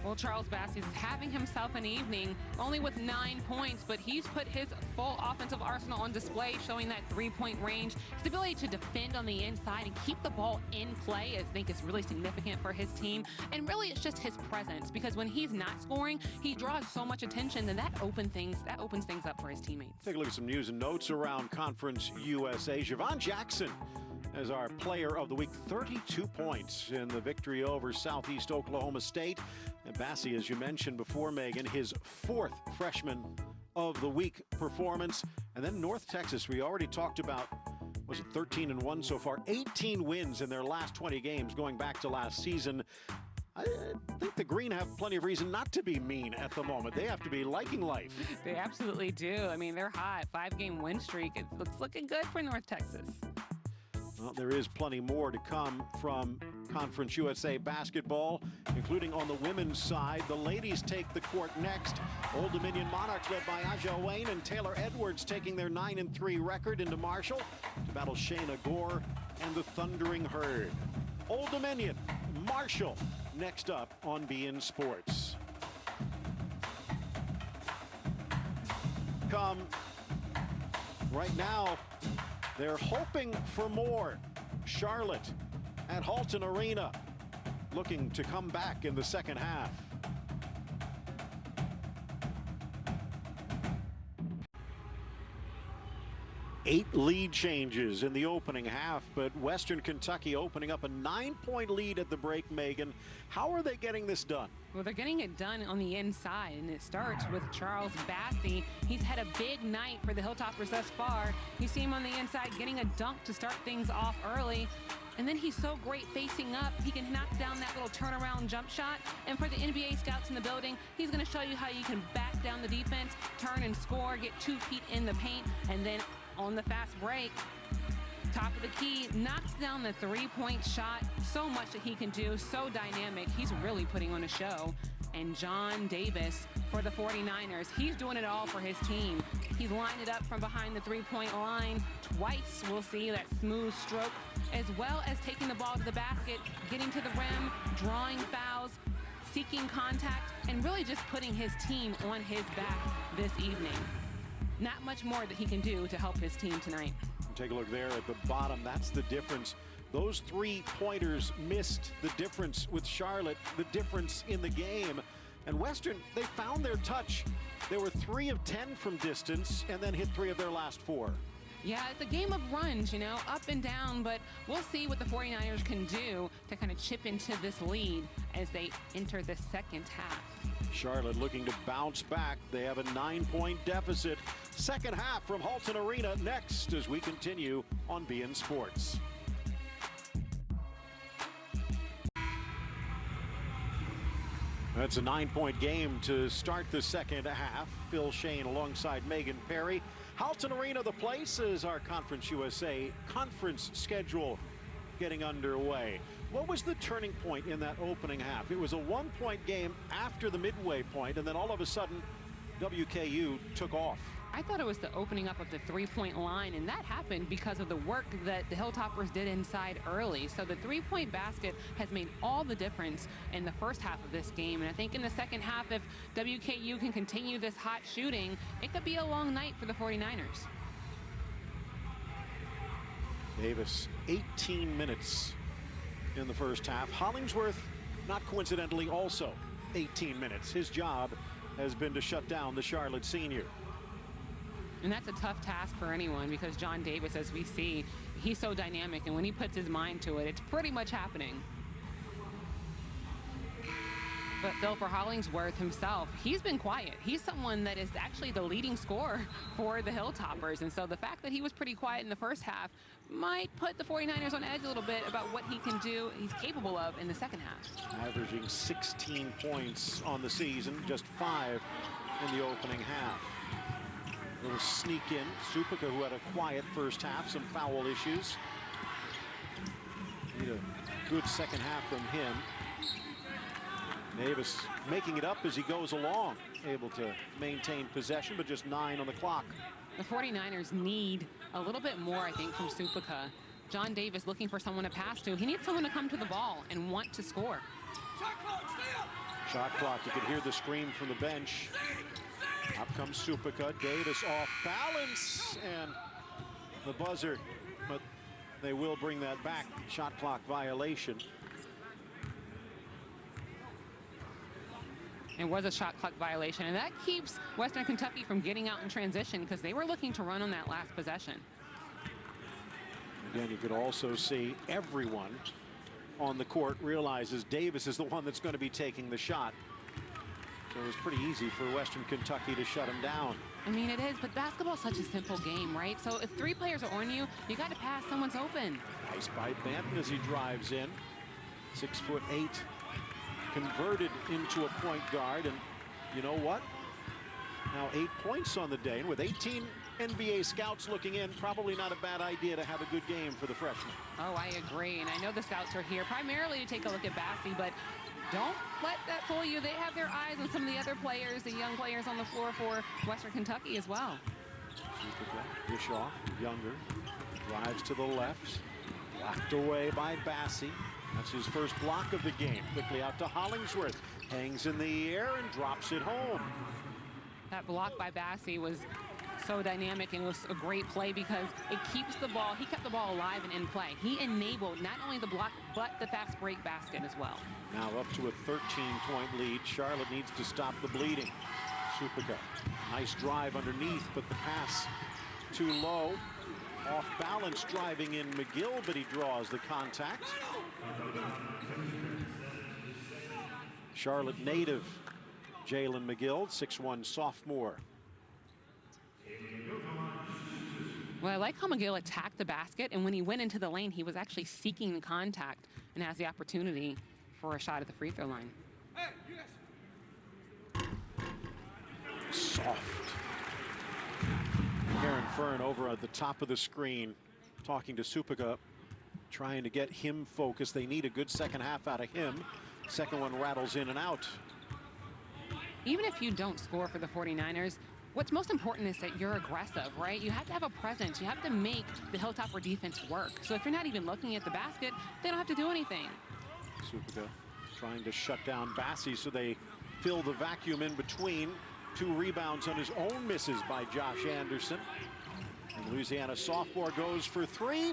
Well, Charles Bassey is having himself an evening, only with 9 points, but he's put his full offensive arsenal on display, showing that 3-point range. His ability to defend on the inside and keep the ball in play, I think, is really significant for his team. And really, it's just his presence, because when he's not scoring, he draws so much attention, and that opens things up for his teammates. Take a look at some news and notes around Conference USA. Javon Jackson as our player of the week, 32 points in the victory over Southeast Oklahoma State. And Bassey, as you mentioned before, Megan, his 4th freshman of the week performance. And then North Texas, we already talked about, was it 13-1 so far? 18 wins in their last 20 games going back to last season. I think the Green have plenty of reason not to be mean at the moment. They have to be liking life. They absolutely do. I mean, they're hot. 5-game win streak. It looks looking good for North Texas. Well, there is plenty more to come from Conference USA basketball, including on the women's side. The ladies take the court next. Old Dominion Monarchs, led by Aja Wayne and Taylor Edwards, taking their 9-3 record into Marshall to battle Shayna Gore and the Thundering Herd. Old Dominion, Marshall, next up on beIN Sports. Come right now, they're hoping for more. Charlotte at Halton Arena, looking to come back in the second half. Eight lead changes in the opening half, but Western Kentucky opening up a 9-point lead at the break, Megan. How are they getting this done? Well, they're getting it done on the inside, and it starts with Charles Bassey. He's had a big night for the Hilltoppers thus far. You see him on the inside getting a dunk to start things off early. And then he's so great facing up. He can knock down that little turnaround jump shot. And for the NBA scouts in the building, he's going to show you how you can back down the defense, turn and score, get 2 feet in the paint, and then on the fast break, top of the key, knocks down the three-point shot. So much that he can do, so dynamic. He's really putting on a show. And John Davis for the 49ers, he's doing it all for his team. He's lined it up from behind the three-point line twice. We'll see that smooth stroke, as well as taking the ball to the basket, getting to the rim, drawing fouls, seeking contact, and really just putting his team on his back this evening. Not much more that he can do to help his team tonight. Take a look there at the bottom. That's the difference. Those 3-pointers missed the difference with Charlotte, the difference in the game. And Western, they found their touch. They were 3 of 10 from distance and then hit 3 of their last 4. Yeah, it's a game of runs, you know, up and down, but we'll see what the 49ers can do to kind of chip into this lead as they enter the second half. Charlotte looking to bounce back. They have a 9-point deficit. Second half from Halton Arena next as we continue on beIN Sports. That's a 9-point game to start the second half. Phil Shane alongside Megan Perry. Halton Arena, the place, is our Conference USA conference schedule getting underway. What was the turning point in that opening half? It was a 1-point game after the midway point, and then all of a sudden, WKU took off. I thought it was the opening up of the three-point line, and that happened because of the work that the Hilltoppers did inside early. So the three-point basket has made all the difference in the first half of this game. And I think in the second half, if WKU can continue this hot shooting, it could be a long night for the 49ers. Davis, 18 minutes in the first half. Hollingsworth, not coincidentally, also 18 minutes. His job has been to shut down the Charlotte senior. And that's a tough task for anyone because John Davis, as we see, he's so dynamic, and when he puts his mind to it, it's pretty much happening. But Phil, for Hollingsworth himself, he's been quiet. He's someone that is actually the leading scorer for the Hilltoppers, and so the fact that he was pretty quiet in the first half might put the 49ers on edge a little bit about what he can do, he's capable of in the second half. Averaging 16 points on the season, just 5 in the opening half. A little sneak in. Suppica, who had a quiet first half, some foul issues. Need a good second half from him. Davis making it up as he goes along, able to maintain possession, but just 9 on the clock. The 49ers need a little bit more, I think, from Suppica. John Davis looking for someone to pass to. He needs someone to come to the ball and want to score. Shot clock. You could hear the scream from the bench. Up comes Suppica. Davis off balance, and the buzzer, but they will bring that back. Shot clock violation. It was a shot clock violation, and that keeps Western Kentucky from getting out in transition because they were looking to run on that last possession. Again, you could also see everyone on the court realizes Davis is the one that's going to be taking the shot. So it was pretty easy for Western Kentucky to shut him down. I mean, it is, but basketball's such a simple game, right? So if 3 players are on you, you got to pass. Someone's open. Nice by Banton as he drives in. 6'8", converted into a point guard, and you know what? Now 8 points on the day, and with 18 NBA scouts looking in, probably not a bad idea to have a good game for the freshman. Oh, I agree, and I know the scouts are here primarily to take a look at Bassey, but don't let that fool you. They have their eyes on some of the other players, the young players on the floor for Western Kentucky as well. Bischoff, younger, drives to the left, blocked away by Bassey. That's his first block of the game. Quickly out to Hollingsworth, hangs in the air and drops it home. That block by Bassey was so dynamic, and it was a great play because it keeps the ball. He kept the ball alive and in play. He enabled not only the block, but the fast break basket as well. Now up to a 13-point lead. Charlotte needs to stop the bleeding. Suppica, nice drive underneath, but the pass too low. Off balance driving in McGill, but he draws the contact. Charlotte native Jalen McGill, 6'1" sophomore. Well, I like how McGill attacked the basket, and when he went into the lane, he was actually seeking contact and has the opportunity for a shot at the free throw line. Soft. Karen Fern over at the top of the screen talking to Supika, trying to get him focused. They need a good second half out of him. Second one rattles in and out. Even if you don't score for the 49ers, what's most important is that you're aggressive, right? You have to have a presence. You have to make the Hilltopper defense work. So if you're not even looking at the basket, they don't have to do anything. Supika trying to shut down Bassi, so they fill the vacuum in between. 2 rebounds on his own misses by Josh Anderson. And Louisiana sophomore goes for 3.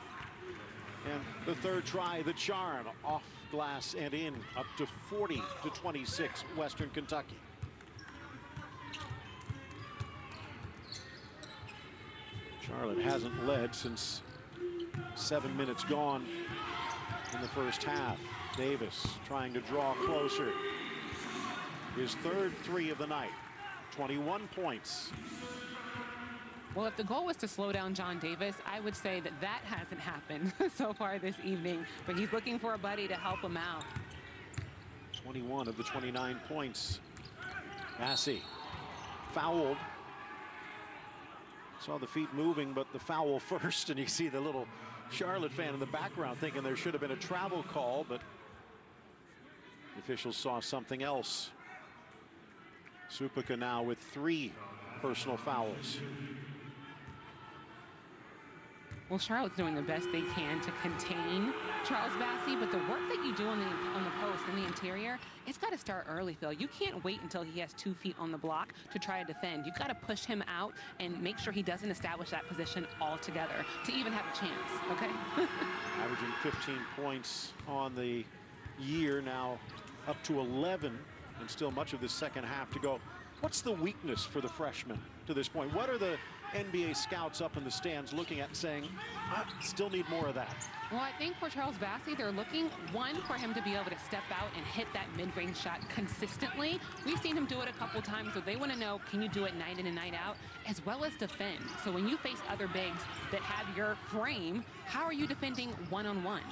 And the third try, the charm, off glass and in, up to 40-26, Western Kentucky. Charlotte hasn't led since 7 minutes gone in the first half. Davis trying to draw closer. His third 3 of the night. 21 points. Well, if the goal was to slow down John Davis, I would say that that hasn't happened so far this evening. But he's looking for a buddy to help him out. 21 of the 29 points. Bassi fouled. Saw the feet moving, but the foul first, and you see the little Charlotte fan in the background thinking there should have been a travel call, but the officials saw something else. Supika now with 3 personal fouls. Well, Charlotte's doing the best they can to contain Charles Bassi, but the work that you do on the post in the interior, it's got to start early, Phil. You can't wait until he has 2 feet on the block to try to defend. You've got to push him out and make sure he doesn't establish that position altogether to even have a chance, okay? Averaging 15 points on the year, now up to 11, and still much of the second half to go. What's the weakness for the freshman to this point? What are the NBA scouts up in the stands looking at and saying, I still need more of that? Well, I think for Charles Bassi, they're looking, one, for him to be able to step out and hit that mid-range shot consistently. We've seen him do it a couple times, so they want to know, can you do it night in and night out, as well as defend. So when you face other bigs that have your frame, how are you defending one-on-one?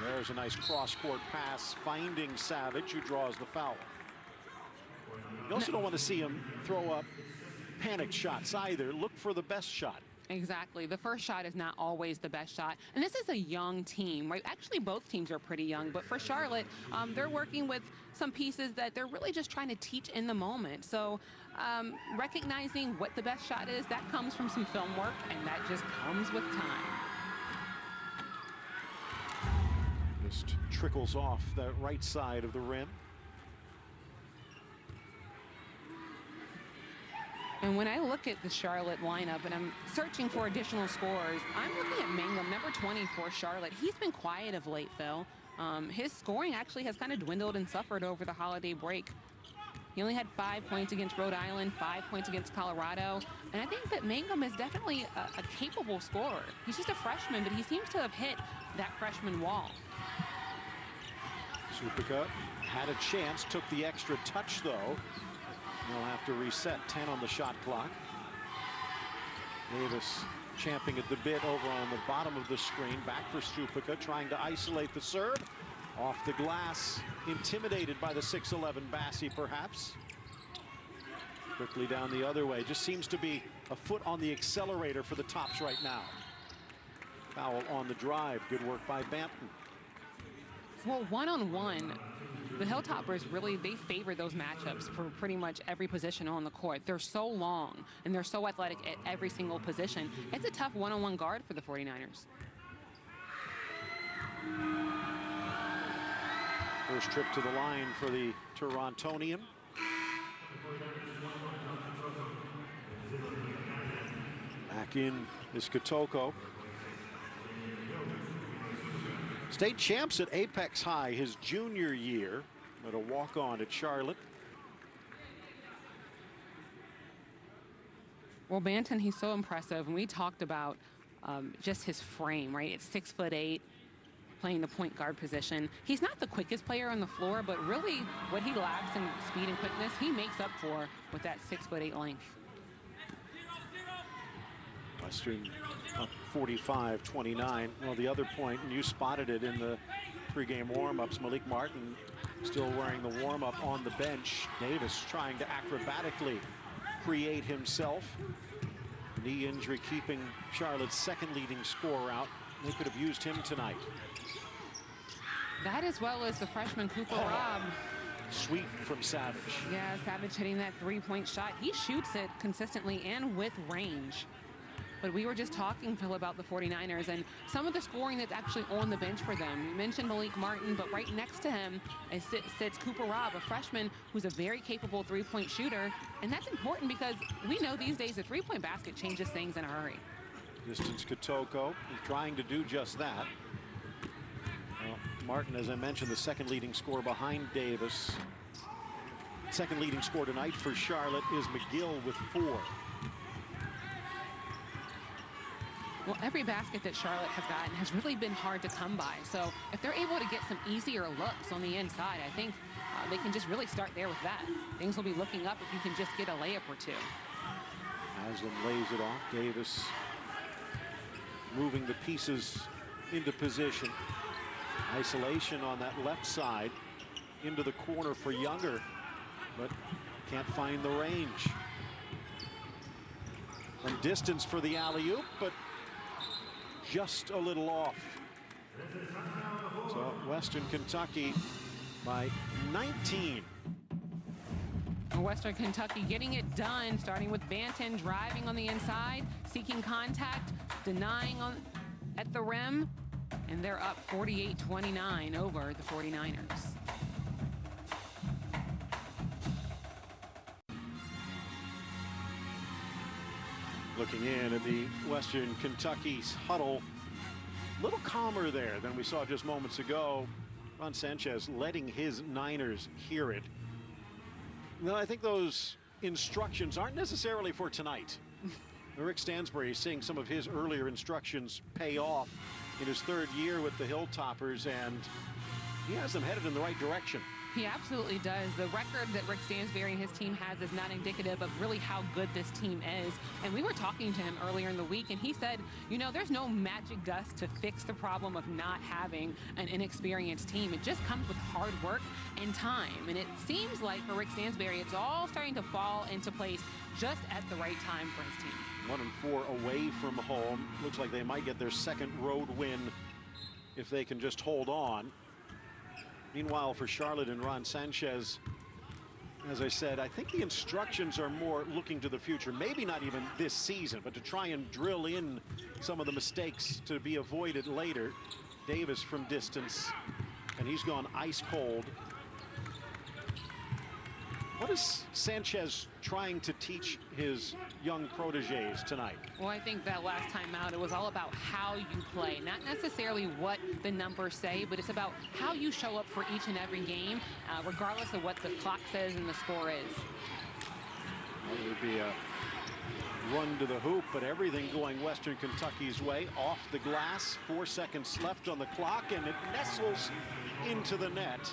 There's a nice cross-court pass, finding Savage, who draws the foul. You also don't want to see him throw up panic shots either. Look for the best shot. Exactly. The first shot is not always the best shot. And this is a young team, right? Actually, both teams are pretty young. But for Charlotte, they're working with some pieces that they're really just trying to teach in the moment. So recognizing what the best shot is, that comes from some film work, and that just comes with time. Just trickles off the right side of the rim. And when I look at the Charlotte lineup and I'm searching for additional scores, I'm looking at Mangum, number 20 for Charlotte. He's been quiet of late, Phil. His scoring actually has kind of dwindled and suffered over the holiday break. He only had 5 points against Rhode Island, 5 points against Colorado. And I think that Mangum is definitely a capable scorer. He's just a freshman, but he seems to have hit that freshman wall. Supika had a chance, took the extra touch though. They'll have to reset. 10 on the shot clock. Davis champing at the bit over on the bottom of the screen. Back for Supika, trying to isolate the serve. Off the glass, intimidated by the 6'11 Bassi perhaps. Quickly down the other way. Just seems to be a foot on the accelerator for the Tops right now. Foul on the drive. Good work by Banton. Well, one-on-one, the Hilltoppers really, they favor those matchups for pretty much every position on the court. They're so long and they're so athletic at every single position. It's a tough one-on-one guard for the 49ers. First trip to the line for the Torontonian. Back in is Kotoko. State champs at Apex High his junior year, but a walk-on at Charlotte. Well, Banton, he's so impressive. And we talked about just his frame, right? It's 6'8", playing the point guard position. He's not the quickest player on the floor, but really what he lacks in speed and quickness, he makes up for with that 6'8" length. Western up 45-29. Well, the other point, and you spotted it in the pregame warm-ups, Malik Martin still wearing the warm-up on the bench. Davis trying to acrobatically create himself. Knee injury keeping Charlotte's second leading scorer out. They could have used him tonight. That, as well as the freshman Cooper Robb. Sweet from Savage. Yeah, Savage hitting that three-point shot. He shoots it consistently and with range. But we were just talking, Phil, about the 49ers and some of the scoring that's actually on the bench for them. You mentioned Malik Martin, but right next to him sits Cooper Robb, a freshman who's a very capable three-point shooter. And that's important because we know these days the three-point basket changes things in a hurry. Distance Kotoko is trying to do just that. Well, Martin, as I mentioned, the second leading scorer behind Davis. Second leading scorer tonight for Charlotte is McGill with 4. Well, every basket that Charlotte has gotten has really been hard to come by. So if they're able to get some easier looks on the inside, I think they can just really start there with that. Things will be looking up if you can just get a layup or two. Haslam lays it off. Davis moving the pieces into position. Isolation on that left side into the corner for Younger, but can't find the range. From distance for the alley-oop, but just a little off. So Western Kentucky by 19. Western Kentucky getting it done, starting with Banton driving on the inside, seeking contact, denying at the rim, and they're up 48-29 over the 49ers. Looking in at the Western Kentucky's huddle, a little calmer there than we saw just moments ago. Ron Sanchez letting his Niners hear it. No, I think those instructions aren't necessarily for tonight. Rick Stansbury is seeing some of his earlier instructions pay off in his third year with the Hilltoppers, and he has them headed in the right direction. He absolutely does. The record that Rick Stansbury and his team has is not indicative of really how good this team is. And we were talking to him earlier in the week, and he said, you know, there's no magic dust to fix the problem of not having an inexperienced team. It just comes with hard work and time. And it seems like for Rick Stansbury, it's all starting to fall into place just at the right time for his team. 1-4 away from home. Looks like they might get their second road win if they can just hold on. Meanwhile, for Charlotte and Ron Sanchez, as I said, I think the instructions are more looking to the future. Maybe not even this season, but to try and drill in some of the mistakes to be avoided later. Davis from distance, and he's gone ice cold. What is Sanchez trying to teach his young proteges tonight? Well, I think that last time out, it was all about how you play, not necessarily what the numbers say, but it's about how you show up for each and every game, regardless of what the clock says and the score is. Well, it would be a run to the hoop, but everything going Western Kentucky's way. Off the glass, 4 seconds left on the clock, and it nestles into the net.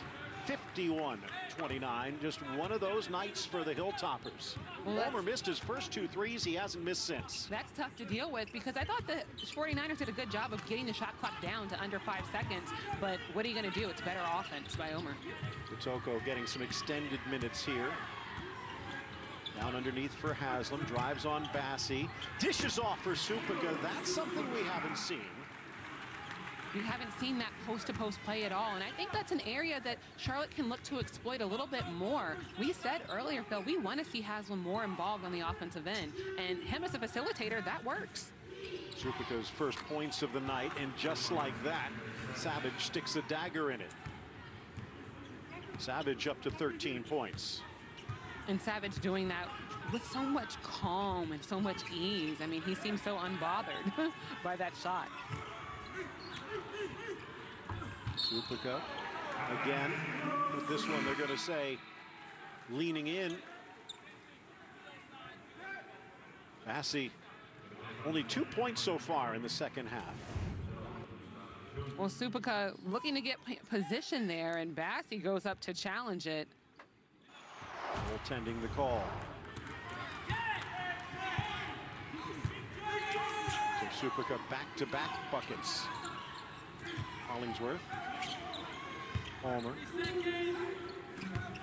51-29, just one of those nights for the Hilltoppers. Well, Homer missed his first 2 threes. He hasn't missed since. That's tough to deal with because I thought the 49ers did a good job of getting the shot clock down to under 5 seconds. But what are you going to do? It's better offense by Omer. Kotoko getting some extended minutes here. Down underneath for Haslam, drives on Bassey, dishes off for Supica. That's something we haven't seen. We haven't seen that post-to-post play at all, and I think that's an area that Charlotte can look to exploit a little bit more. We said earlier, Phil, we want to see Haslam more involved on the offensive end, and him as a facilitator, that works. Supica's first points of the night, and just like that, Savage sticks a dagger in it. Savage up to 13 points. And Savage doing that with so much calm and so much ease. I mean, he seems so unbothered by that shot. Supica again. With this one, they're going to say leaning in. Bassey only 2 points so far in the second half. Well, Supica looking to get position there, and Bassey goes up to challenge it. Goaltending the call. Supica back-to-back buckets. Hollingsworth. Ulmer.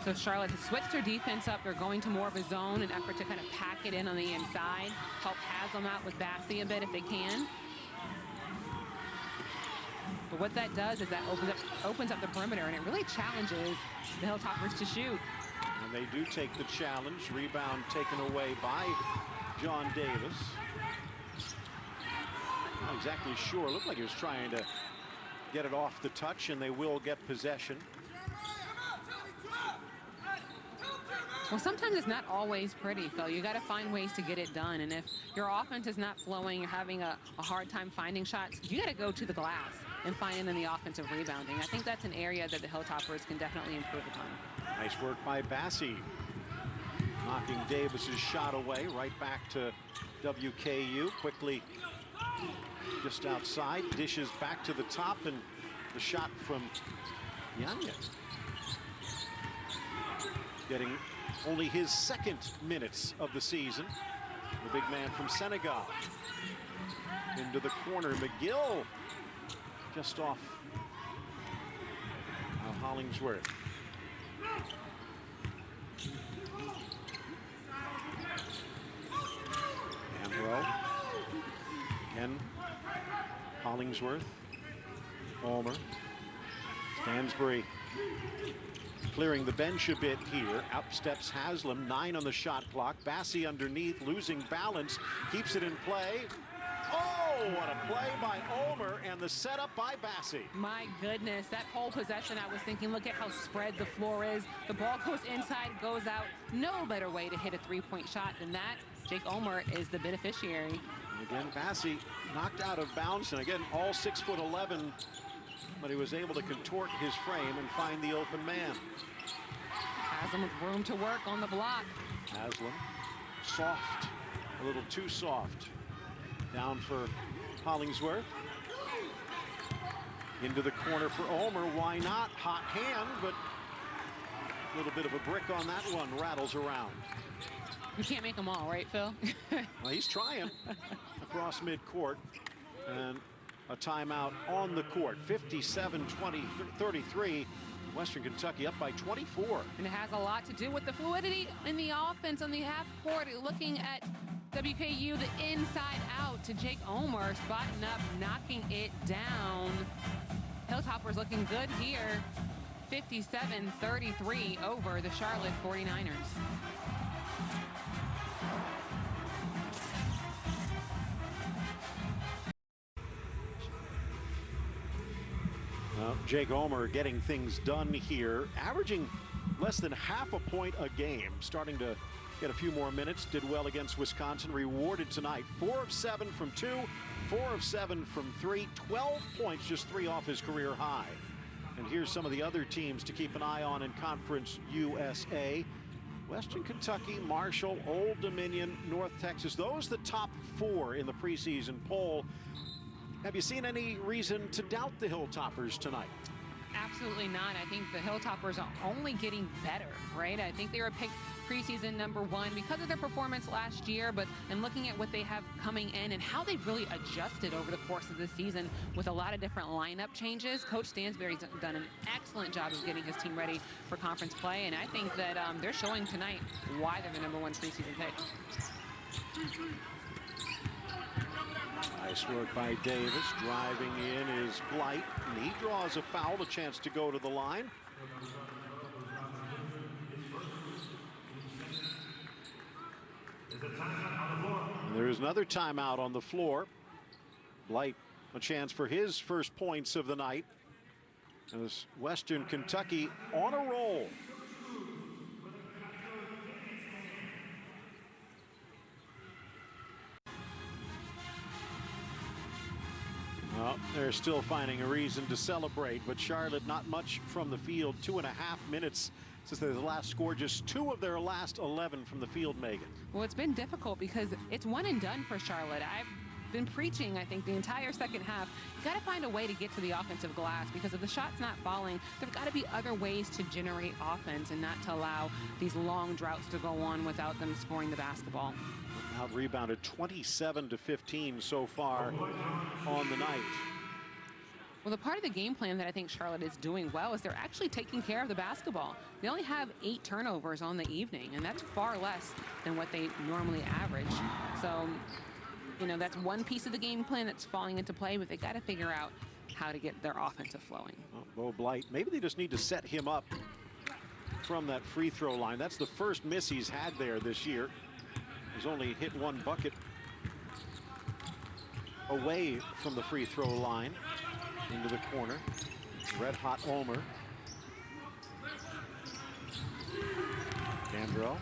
So Charlotte has switched their defense up. They're going to more of a zone, an effort to kind of pack it in on the inside, help Haslam out with Bassey a bit if they can. But what that does is that opens up the perimeter, and it really challenges the Hilltoppers to shoot. And they do take the challenge. Rebound taken away by John Davis. Not exactly sure. Looked like he was trying to get it off the touch, and they will get possession. Well, sometimes it's not always pretty, Phil. You got to find ways to get it done. And if your offense is not flowing, you're having a hard time finding shots, you got to go to the glass and find it in the offensive rebounding. I think that's an area that the Hilltoppers can definitely improve upon. Nice work by Bassey. Knocking Davis's shot away, right back to WKU. Quickly just outside, dishes back to the top, and the shot from Yanya. Getting only his second minutes of the season. The big man from Senegal. Into the corner, McGill just off Hollingsworth. Ambrose. Again, Hollingsworth. Ulmer. Stansbury clearing the bench a bit here. Up steps Haslam, 9 on the shot clock. Bassey underneath, losing balance, keeps it in play. Oh, what a play by Ulmer, and the setup by Bassey. My goodness, that whole possession, I was thinking, look at how spread the floor is. The ball goes inside, goes out. No better way to hit a three-point shot than that. Jake Ulmer is the beneficiary. And again, Bassey knocked out of bounds, and again, all 6'11", but he was able to contort his frame and find the open man. Haslam with room to work on the block. Haslam, soft, a little too soft. Down for Hollingsworth. Into the corner for Ulmer. Why not? Hot hand, but a little bit of a brick on that one. Rattles around. You can't make them all, right, Phil? Well, he's trying across midcourt. And a timeout on the court. 57-33. Western Kentucky up by 24. And it has a lot to do with the fluidity in the offense on the half court. Looking at WKU, the inside out to Jake Ulmer, spotting up, knocking it down. Hilltoppers looking good here. 57-33 over the Charlotte 49ers. Jake Ulmer getting things done here, averaging less than half a point a game, starting to get a few more minutes. Did well against Wisconsin, rewarded tonight. 4 of 7 from 2, 4 of 7 from 3, 12 points, just 3 off his career high. And here's some of the other teams to keep an eye on in Conference USA. Western Kentucky, Marshall, Old Dominion, North Texas. Those the top 4 in the preseason poll. Have you seen any reason to doubt the Hilltoppers tonight? Absolutely not. I think the Hilltoppers are only getting better, right? I think they were picked preseason #1 because of their performance last year, but and looking at what they have coming in and how they've really adjusted over the course of the season with a lot of different lineup changes. Coach Stansbury's done an excellent job of getting his team ready for conference play, and I think that they're showing tonight why they're the #1 preseason pick. Nice work by Davis. Driving in is Blight, and he draws a foul, a chance to go to the line. And there is another timeout on the floor. Blight, a chance for his first points of the night. As Western Kentucky on a roll. Well, they're still finding a reason to celebrate, but Charlotte not much from the field. 2.5 minutes since they last scored, just 2 of their last 11 from the field, Megan. Well, it's been difficult because it's one and done for Charlotte. I've been preaching, I think, the entire second half. You got to find a way to get to the offensive glass, because if the shot's not falling, there've got to be other ways to generate offense and not to allow these long droughts to go on without them scoring the basketball. Out rebounded 27-15 so far on the night. Well, the part of the game plan that I think Charlotte is doing well is they're actually taking care of the basketball. They only have 8 turnovers on the evening, and that's far less than what they normally average. So, you know, that's one piece of the game plan that's falling into play, but they got to figure out how to get their offensive flowing. Well, Bo Blight, maybe they just need to set him up from that free throw line. That's the first miss he's had there this year. He's only hit 1 bucket away from the free throw line into the corner. Red hot Ulmer. Dandreau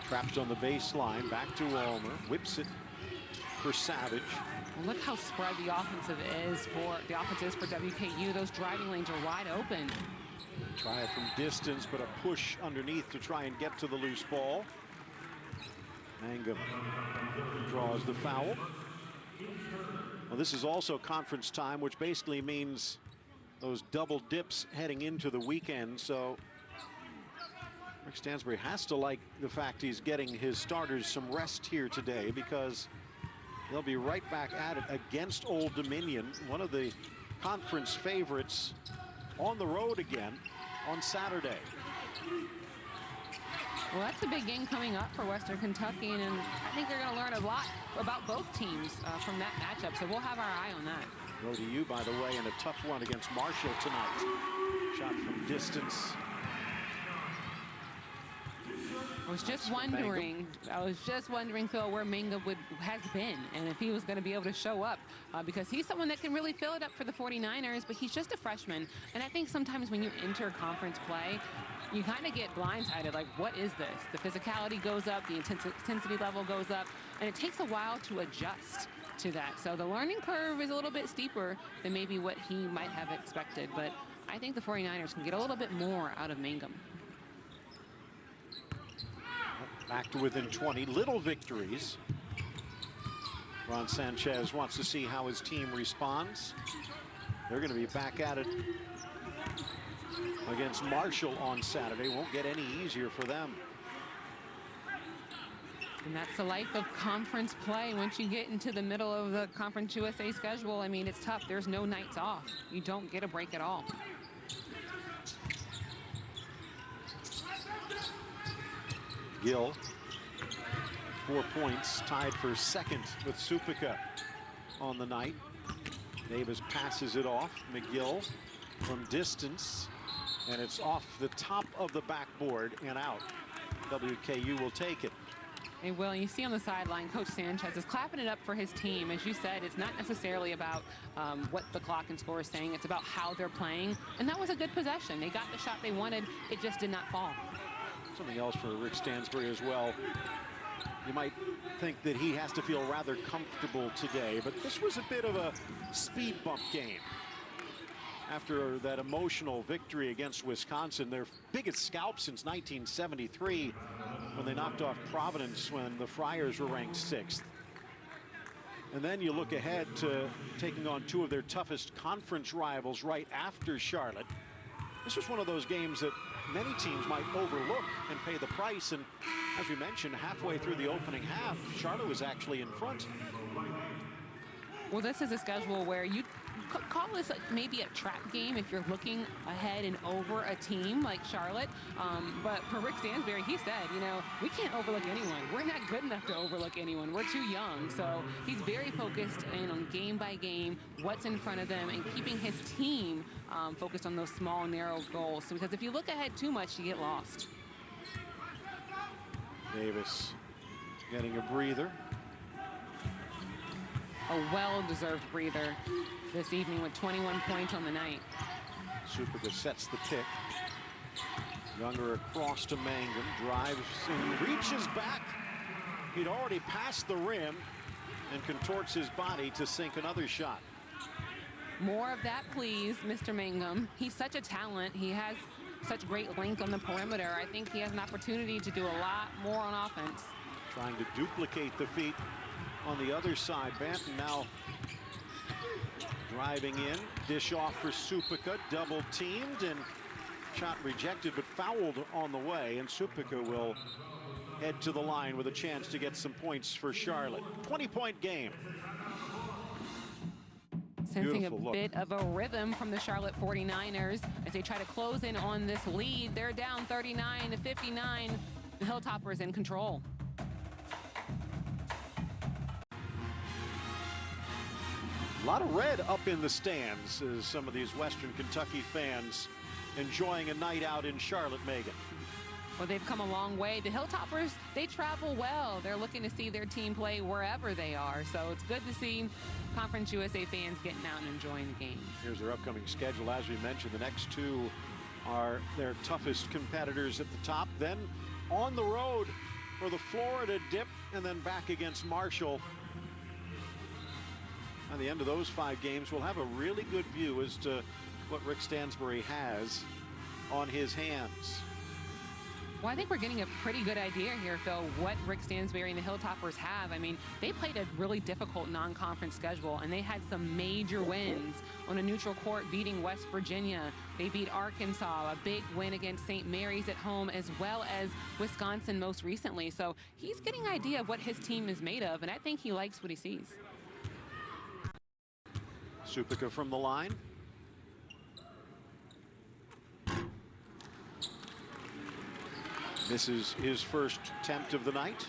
trapped on the baseline. Back to Ulmer. Whips it for Savage. Well, look how spread the offense is for WKU. Those driving lanes are wide open. Try it from distance, but a push underneath to try and get to the loose ball. Mangum draws the foul. Well, this is also conference time, which basically means those double dips heading into the weekend. So Rick Stansbury has to like the fact he's getting his starters some rest here today, because they'll be right back at it against Old Dominion, one of the conference favorites, on the road again on Saturday. Well, that's a big game coming up for Western Kentucky, and I think they're going to learn a lot about both teams from that matchup, so we'll have our eye on that. ODU, by the way, in a tough one against Marshall tonight. Shot from distance. I was just wondering, Phil, where Mangum has been, and if he was going to be able to show up, because he's someone that can really fill it up for the 49ers, but he's just a freshman. And I think sometimes when you enter conference play, you kind of get blindsided, like, what is this? The physicality goes up, the intensity level goes up, and it takes a while to adjust to that. So the learning curve is a little bit steeper than maybe what he might have expected, but I think the 49ers can get a little bit more out of Mangum. Back to within 20, little victories. Ron Sanchez wants to see how his team responds. They're going to be back at it against Marshall on Saturday. Won't get any easier for them. And that's the life of conference play. Once you get into the middle of the Conference USA schedule, I mean, it's tough. There's no nights off. You don't get a break at all. Gill, 4 points, tied for second with Suppica on the night. Davis passes it off. McGill from distance, and it's off the top of the backboard and out. WKU will take it. They will. And you see on the sideline, Coach Sanchez is clapping it up for his team. As you said, it's not necessarily about what the clock and score is saying. It's about how they're playing. And that was a good possession. They got the shot they wanted. It just did not fall. Something else for Rick Stansbury as well. You might think that he has to feel rather comfortable today, but this was a bit of a speed bump game. After that emotional victory against Wisconsin, their biggest scalp since 1973, when they knocked off Providence when the Friars were ranked 6th. And then you look ahead to taking on 2 of their toughest conference rivals right after Charlotte. This was one of those games that many teams might overlook and pay the price. And as we mentioned, halfway through the opening half, Charlotte was actually in front. Well, this is a schedule where you call this maybe a trap game if you're looking ahead and over a team like Charlotte. But for Rick Stansbury, he said, you know, we can't overlook anyone. We're not good enough to overlook anyone. We're too young. So he's very focused in on game by game, what's in front of them, and keeping his team focused on those small, narrow goals. So because if you look ahead too much, you get lost. Davis getting a breather. A well-deserved breather this evening with 21 points on the night. Suppica sets the pick. Younger across to Mangum, drives and reaches back. He'd already passed the rim and contorts his body to sink another shot. More of that, please, Mr. Mangum. He's such a talent. He has such great length on the perimeter. I think he has an opportunity to do a lot more on offense. Trying to duplicate the feat on the other side. Banton now driving in. Dish off for Suppica. Double teamed and shot rejected, but fouled on the way. And Suppica will head to the line with a chance to get some points for Charlotte. 20-point game. Sensing a bit of a rhythm from the Charlotte 49ers as they try to close in on this lead. They're down 39-59. The Hilltoppers in control. A lot of red up in the stands as some of these Western Kentucky fans enjoying a night out in Charlotte, Megan. Well, they've come a long way. The Hilltoppers, they travel well. They're looking to see their team play wherever they are. So it's good to see Conference USA fans getting out and enjoying the game. Here's their upcoming schedule. As we mentioned, the next two are their toughest competitors at the top. Then on the road for the Florida Dip, and then back against Marshall. At the end of those 5 games, we'll have a really good view as to what Rick Stansbury has on his hands. Well, I think we're getting a pretty good idea here, Phil, what Rick Stansbury and the Hilltoppers have. I mean, they played a really difficult non-conference schedule, and they had some major wins on a neutral court, beating West Virginia. They beat Arkansas, a big win against St. Mary's at home, as well as Wisconsin most recently. So he's getting an idea of what his team is made of, and I think he likes what he sees. Suppica from the line. This is his first attempt of the night.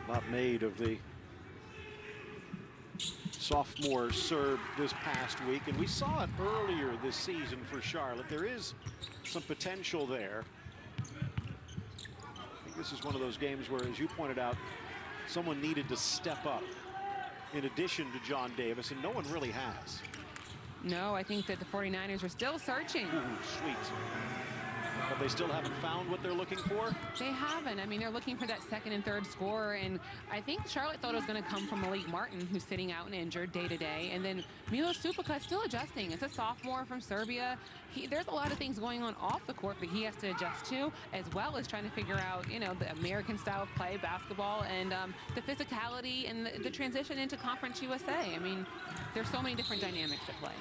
A lot made of the sophomore serve this past week, and we saw it earlier this season for Charlotte. There is some potential there. I think this is one of those games where, as you pointed out, someone needed to step up in addition to John Davis, and no one really has. No, I think that the 49ers are still searching. Ooh, sweet. But they still haven't found what they're looking for? They haven't. I mean, they're looking for that second and third scorer, and I think Charlotte thought it was going to come from Malik Martin, who's sitting out and injured day to day, and then Milo Suppica still adjusting. It's a sophomore from Serbia. There's a lot of things going on off the court that he has to adjust to, as well as trying to figure out, you know, the American style of play, basketball, and the physicality and the transition into Conference USA. I mean, there's so many different dynamics at play.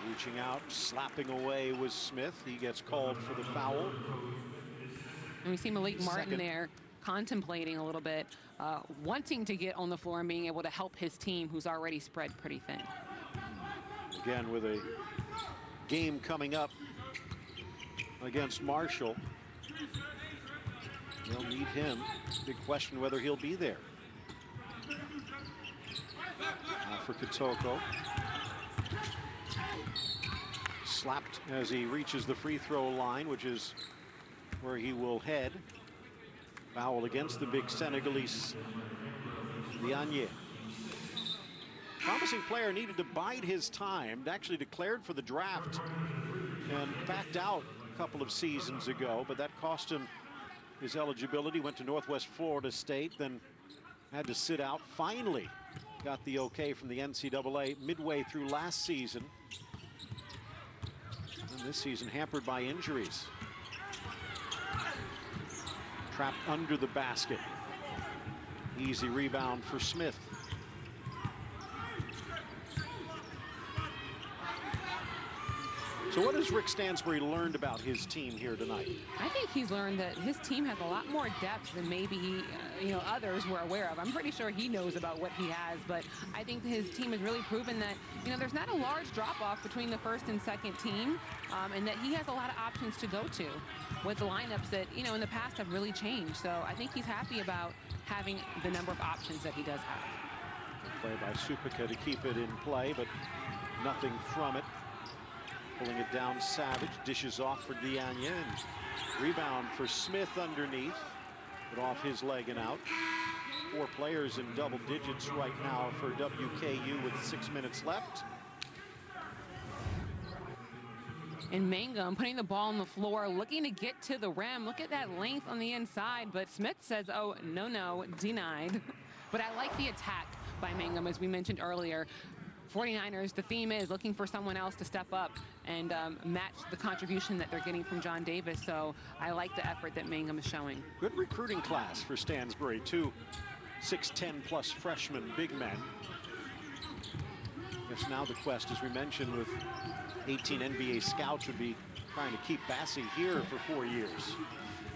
Reaching out, slapping away was Smith. He gets called for the foul. And we see Malik Martin there contemplating a little bit, wanting to get on the floor and being able to help his team, who's already spread pretty thin. Again, with a game coming up against Marshall, they'll need him. Big question whether he'll be there. Now for Kotoko. Slapped as he reaches the free throw line, which is where he will head. Foul against the big Senegalese, Diagne. Promising player, needed to bide his time. Actually declared for the draft and backed out a couple of seasons ago, but that cost him his eligibility. Went to Northwest Florida State, then had to sit out. Finally got the okay from the NCAA midway through last season. And this season hampered by injuries. Trapped under the basket. Easy rebound for Smith. So what has Rick Stansbury learned about his team here tonight? I think he's learned that his team has a lot more depth than maybe others were aware of. I'm pretty sure he knows about what he has, but I think his team has really proven that there's not a large drop-off between the first and second team, and that he has a lot of options to go to with the lineups that in the past have really changed. So I think he's happy about having the number of options that he does have. Play by Suppica to keep it in play, but nothing from it. Pulling it down, Savage dishes off for Diagne, and rebound for Smith underneath, but off his leg and out. 4 players in double digits right now for WKU with 6 minutes left. And Mangum putting the ball on the floor, looking to get to the rim. Look at that length on the inside, but Smith says, oh, no, denied. But I like the attack by Mangum, as we mentioned earlier. 49ers, the theme is looking for someone else to step up and match the contribution that they're getting from John Davis. So I like the effort that Mangum is showing. Good recruiting class for Stansbury. 2 6'10 plus freshmen, big men. Yes, now the quest, as we mentioned, with 18 NBA scouts, would be trying to keep Bassey here for 4 years.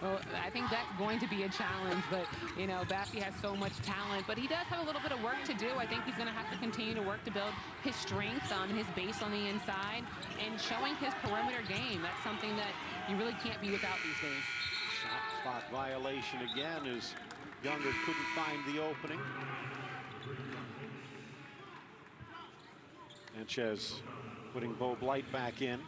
Well, I think that's going to be a challenge, but, you know, Bassey has so much talent, but he does have a little bit of work to do. I think he's going to have to continue to work to build his strength on his base on the inside and showing his perimeter game. That's something that you really can't be without these days. Shot clock violation again as Younger couldn't find the opening. Sanchez putting Bo Blight back in.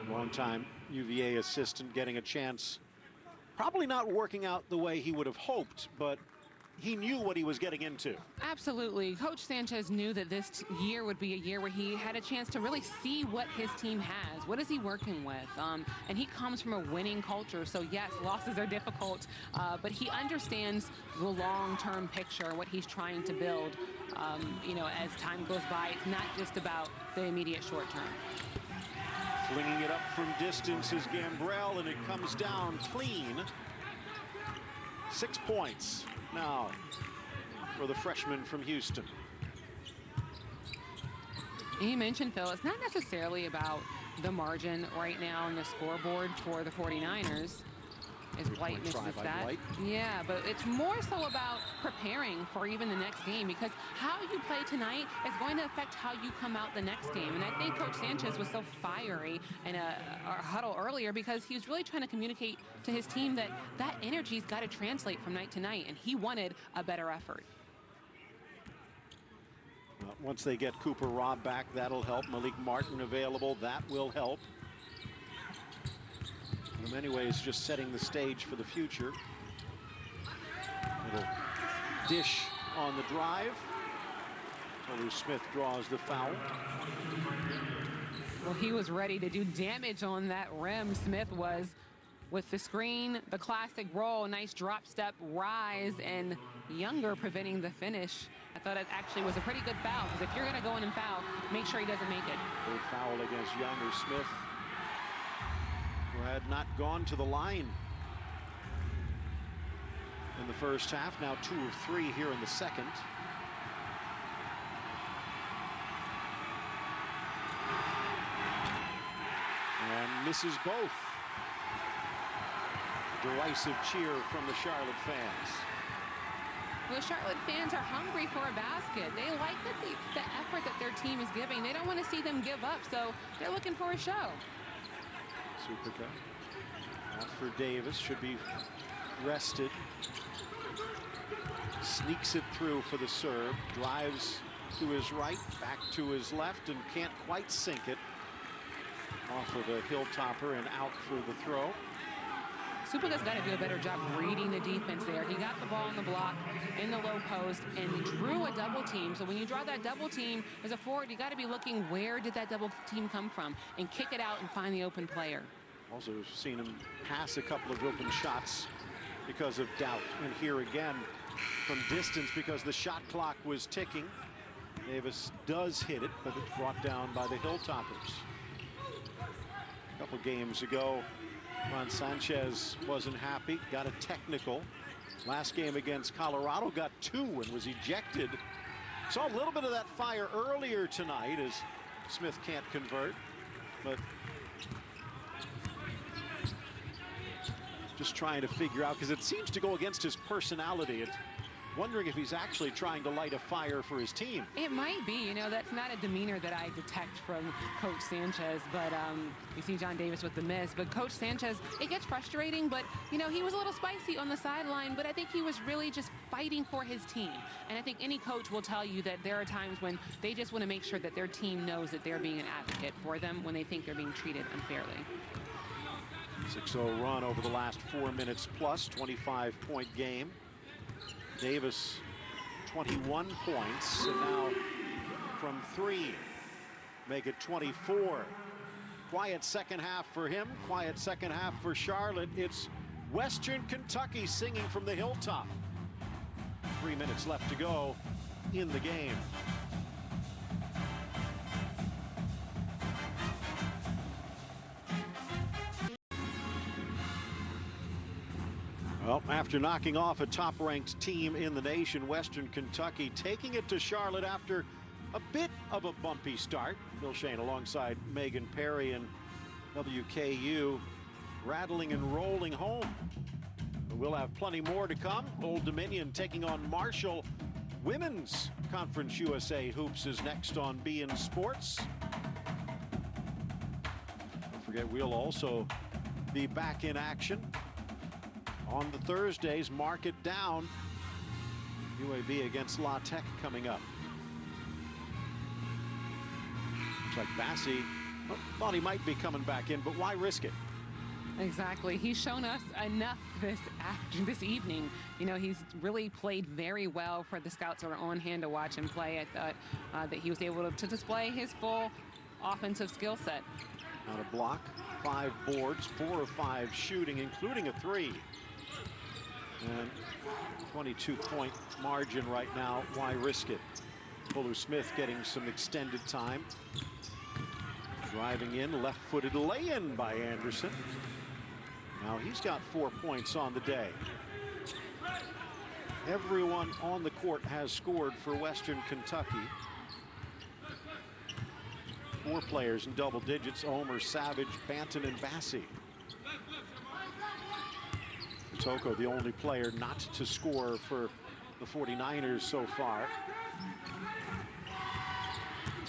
Long-time UVA assistant getting a chance. Probably not working out the way he would have hoped, but he knew what he was getting into. Absolutely. Coach Sanchez knew that this year would be a year where he had a chance to really see what his team has. What is he working with? And he comes from a winning culture. So, yes, losses are difficult, but he understands the long-term picture, what he's trying to build. You know, as time goes by, it's not just about the immediate short term. Flinging it up from distance is Gambrell, and it comes down clean. 6 points now for the freshman from Houston. You mentioned, Phil, it's not necessarily about the margin right now on the scoreboard for the 49ers. As Blight misses that. Blight. Yeah, but it's more so about preparing for even the next game, because how you play tonight is going to affect how you come out the next game. And I think Coach Sanchez was so fiery in a huddle earlier because he was really trying to communicate to his team that that energy's got to translate from night to night, and he wanted a better effort. Well, once they get Cooper Robb back, that'll help. Malik Martin available, that will help. In many ways, just setting the stage for the future. Little dish on the drive. Tolu Smith draws the foul. Well, he was ready to do damage on that rim. Smith was, with the screen, the classic roll, nice drop step, rise, and Younger preventing the finish. I thought it actually was a pretty good foul, because if you're going to go in and foul, make sure he doesn't make it. Third foul against Younger. Smith, who had not gone to the line in the first half, now 2 of 3 here in the second. And misses both. Derisive cheer from the Charlotte fans. Well, the Charlotte fans are hungry for a basket. They like the effort that their team is giving. They don't want to see them give up, so they're looking for a show. Superca. Out for Davis, should be rested. Sneaks it through for the serve. Drives to his right, back to his left, and can't quite sink it. Off of a Hilltopper and out for the throw. Superca's got to do a better job reading the defense there. He got the ball in the block in the low post and drew a double team. So when you draw that double team as a forward, you got to be looking, where did that double team come from, and kick it out and find the open player. Also seen him pass a couple of open shots because of doubt. And here again from distance, because the shot clock was ticking. Davis does hit it, but it's brought down by the Hilltoppers. A couple games ago, Ron Sanchez wasn't happy, got a technical. Last game against Colorado, got 2 and was ejected. Saw a little bit of that fire earlier tonight as Smith can't convert, but just trying to figure out, because it seems to go against his personality. It's wondering if he's actually trying to light a fire for his team. It might be. You know, that's not a demeanor that I detect from Coach Sanchez, but you see John Davis with the miss. But Coach Sanchez, it gets frustrating, but, you know, he was a little spicy on the sideline, but I think he was really just fighting for his team. And I think any coach will tell you that there are times when they just want to make sure that their team knows that they're being an advocate for them when they think they're being treated unfairly. 6-0 run over the last 4 minutes plus, 25-point game. Davis, 21 points, and now from 3, make it 24. Quiet second half for him, quiet second half for Charlotte. It's Western Kentucky singing from the hilltop. 3 minutes left to go in the game. Well, after knocking off a top-ranked team in the nation, Western Kentucky taking it to Charlotte after a bit of a bumpy start. Bill Shane alongside Megan Perry and WKU rattling and rolling home. We'll have plenty more to come. Old Dominion taking on Marshall. Women's Conference USA Hoops is next on beIN Sports. Don't forget, we'll also be back in action on the Thursdays. Mark it down. UAB against La Tech coming up. Looks like Bassey thought he might be coming back in, but why risk it? Exactly. He's shown us enough this evening. You know, he's really played very well for the scouts that are on hand to watch him play. I thought that he was able to display his full offensive skill set. Out of block, 5 boards, 4 of 5 shooting, including a 3. And 22-point margin right now. Why risk it? Fuller Smith getting some extended time. Driving in, left-footed lay-in by Anderson. Now he's got 4 points on the day. Everyone on the court has scored for Western Kentucky. 4 players in double digits: Omer, Savage, Banton, and Bassey. Toko, the only player not to score for the 49ers so far.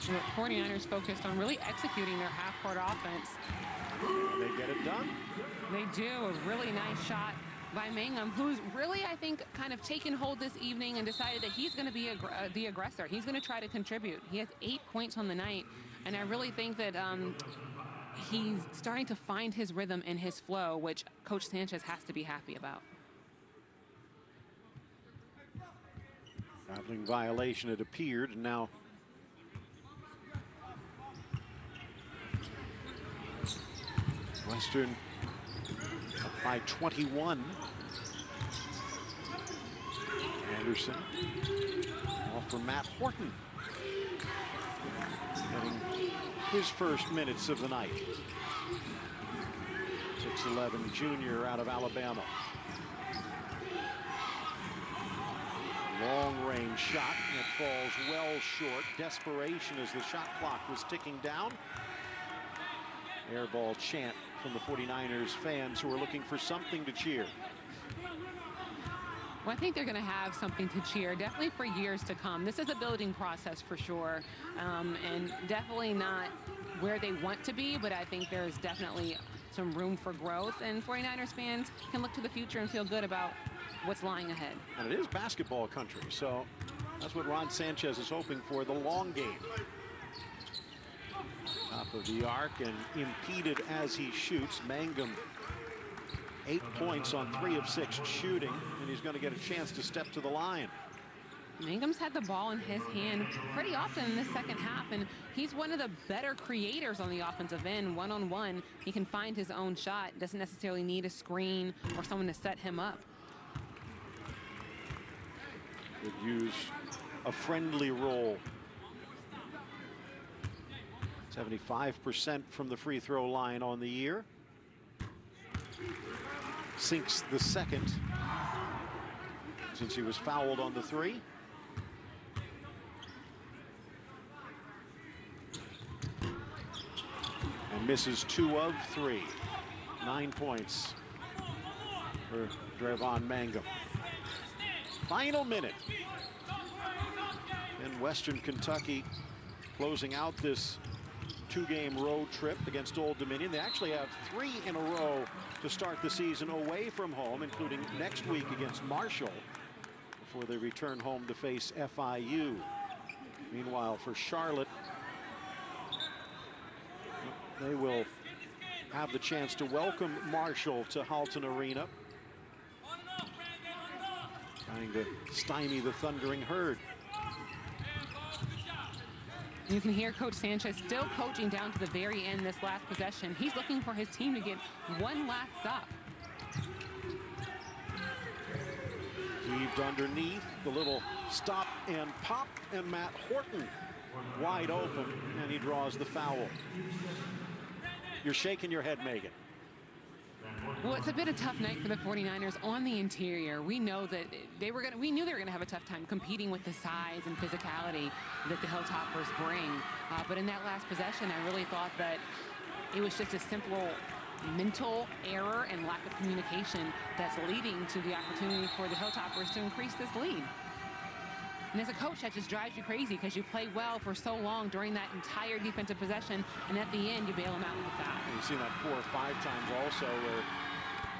The 49ers focused on really executing their half-court offense. They get it done. They do. A really nice shot by Mangum, who's really, I think, kind of taken hold this evening and decided that he's going to be the aggressor. He's going to try to contribute. He has 8 points on the night, and I really think that he's starting to find his rhythm and his flow, which Coach Sanchez has to be happy about. Traveling violation, it appeared, and now Western up by 21. Anderson off for Matt Horton, getting his first minutes of the night. 6'11" junior out of Alabama. Long range shot, and it falls well short. Desperation as the shot clock was ticking down. Air ball chant from the 49ers fans who are looking for something to cheer. Well, I think they're going to have something to cheer, definitely for years to come. This is a building process for sure, and definitely not where they want to be, but I think there's definitely some room for growth, and 49ers fans can look to the future and feel good about what's lying ahead. And it is basketball country, so that's what Ron Sanchez is hoping for, the long game. Top of the arc and impeded as he shoots. Mangum 8 points on 3 of 6 shooting, and he's going to get a chance to step to the line. Mangum's had the ball in his hand pretty often in the second half, and he's one of the better creators on the offensive end. One-on-one, he can find his own shot, doesn't necessarily need a screen or someone to set him up. Could use a friendly roll. 75% from the free throw line on the year. Sinks the second since he was fouled on the 3. And misses 2 of 3. 9 points for Drevon Mangum. Final minute. And Western Kentucky closing out this 2-game road trip against Old Dominion. They actually have 3 in a row to start the season away from home, including next week against Marshall, before they return home to face FIU. Meanwhile, for Charlotte, they will have the chance to welcome Marshall to Halton Arena, trying to stymie the Thundering Herd. You can hear Coach Sanchez still coaching down to the very end this last possession. He's looking for his team to get one last stop. Weaved underneath, the little stop and pop, and Matt Horton wide open, and he draws the foul. You're shaking your head, Megan. Well, it's a bit of a tough night for the 49ers on the interior. We know that we knew they were going to have a tough time competing with the size and physicality that the Hilltoppers bring. But in that last possession, I really thought that it was just a simple mental error and lack of communication that's leading to the opportunity for the Hilltoppers to increase this lead. And as a coach, that just drives you crazy because you play well for so long during that entire defensive possession, and at the end, you bail them out with a foul. You've seen that 4 or 5 times also, where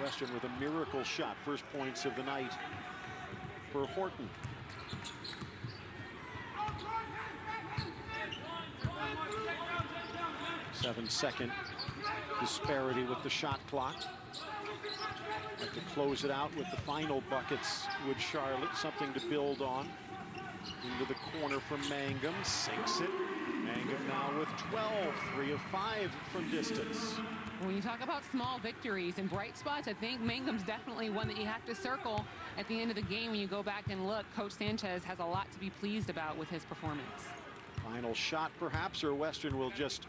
Western with a miracle shot. First points of the night for Horton. Seven-second disparity with the shot clock. Like to close it out with the final buckets with Charlotte, something to build on. Into the corner from Mangum, sinks it. Mangum now with 12, 3 of 5 from distance. When you talk about small victories and bright spots, I think Mangum's definitely one that you have to circle at the end of the game. When you go back and look, Coach Sanchez has a lot to be pleased about with his performance. Final shot perhaps, or Western will just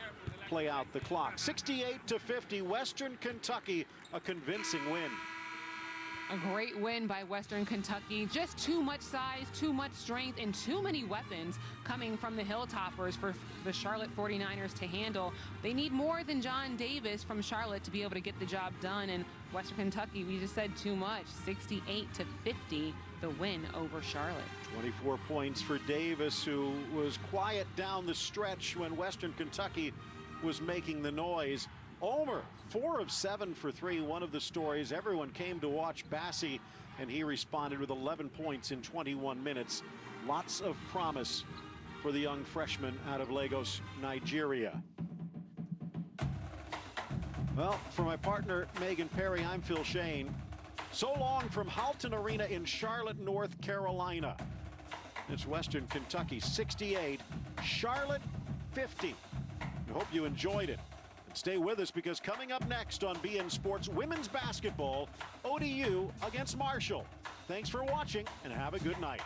play out the clock. 68-50, Western Kentucky, a convincing win. A great win by Western Kentucky. Just too much size, too much strength, and too many weapons coming from the Hilltoppers for the Charlotte 49ers to handle. They need more than John Davis from Charlotte to be able to get the job done. And Western Kentucky, we just said too much. 68-50, the win over Charlotte. 24 points for Davis, who was quiet down the stretch when Western Kentucky was making the noise. Omer, 4 of 7 for 3. One of the stories, everyone came to watch Bassi, and he responded with 11 points in 21 minutes. Lots of promise for the young freshman out of Lagos, Nigeria. Well, for my partner, Megan Perry, I'm Phil Shane. So long from Halton Arena in Charlotte, North Carolina. It's Western Kentucky 68, Charlotte 50. I hope you enjoyed it. Stay with us, because coming up next on BN Sports Women's Basketball, ODU against Marshall. Thanks for watching, and have a good night.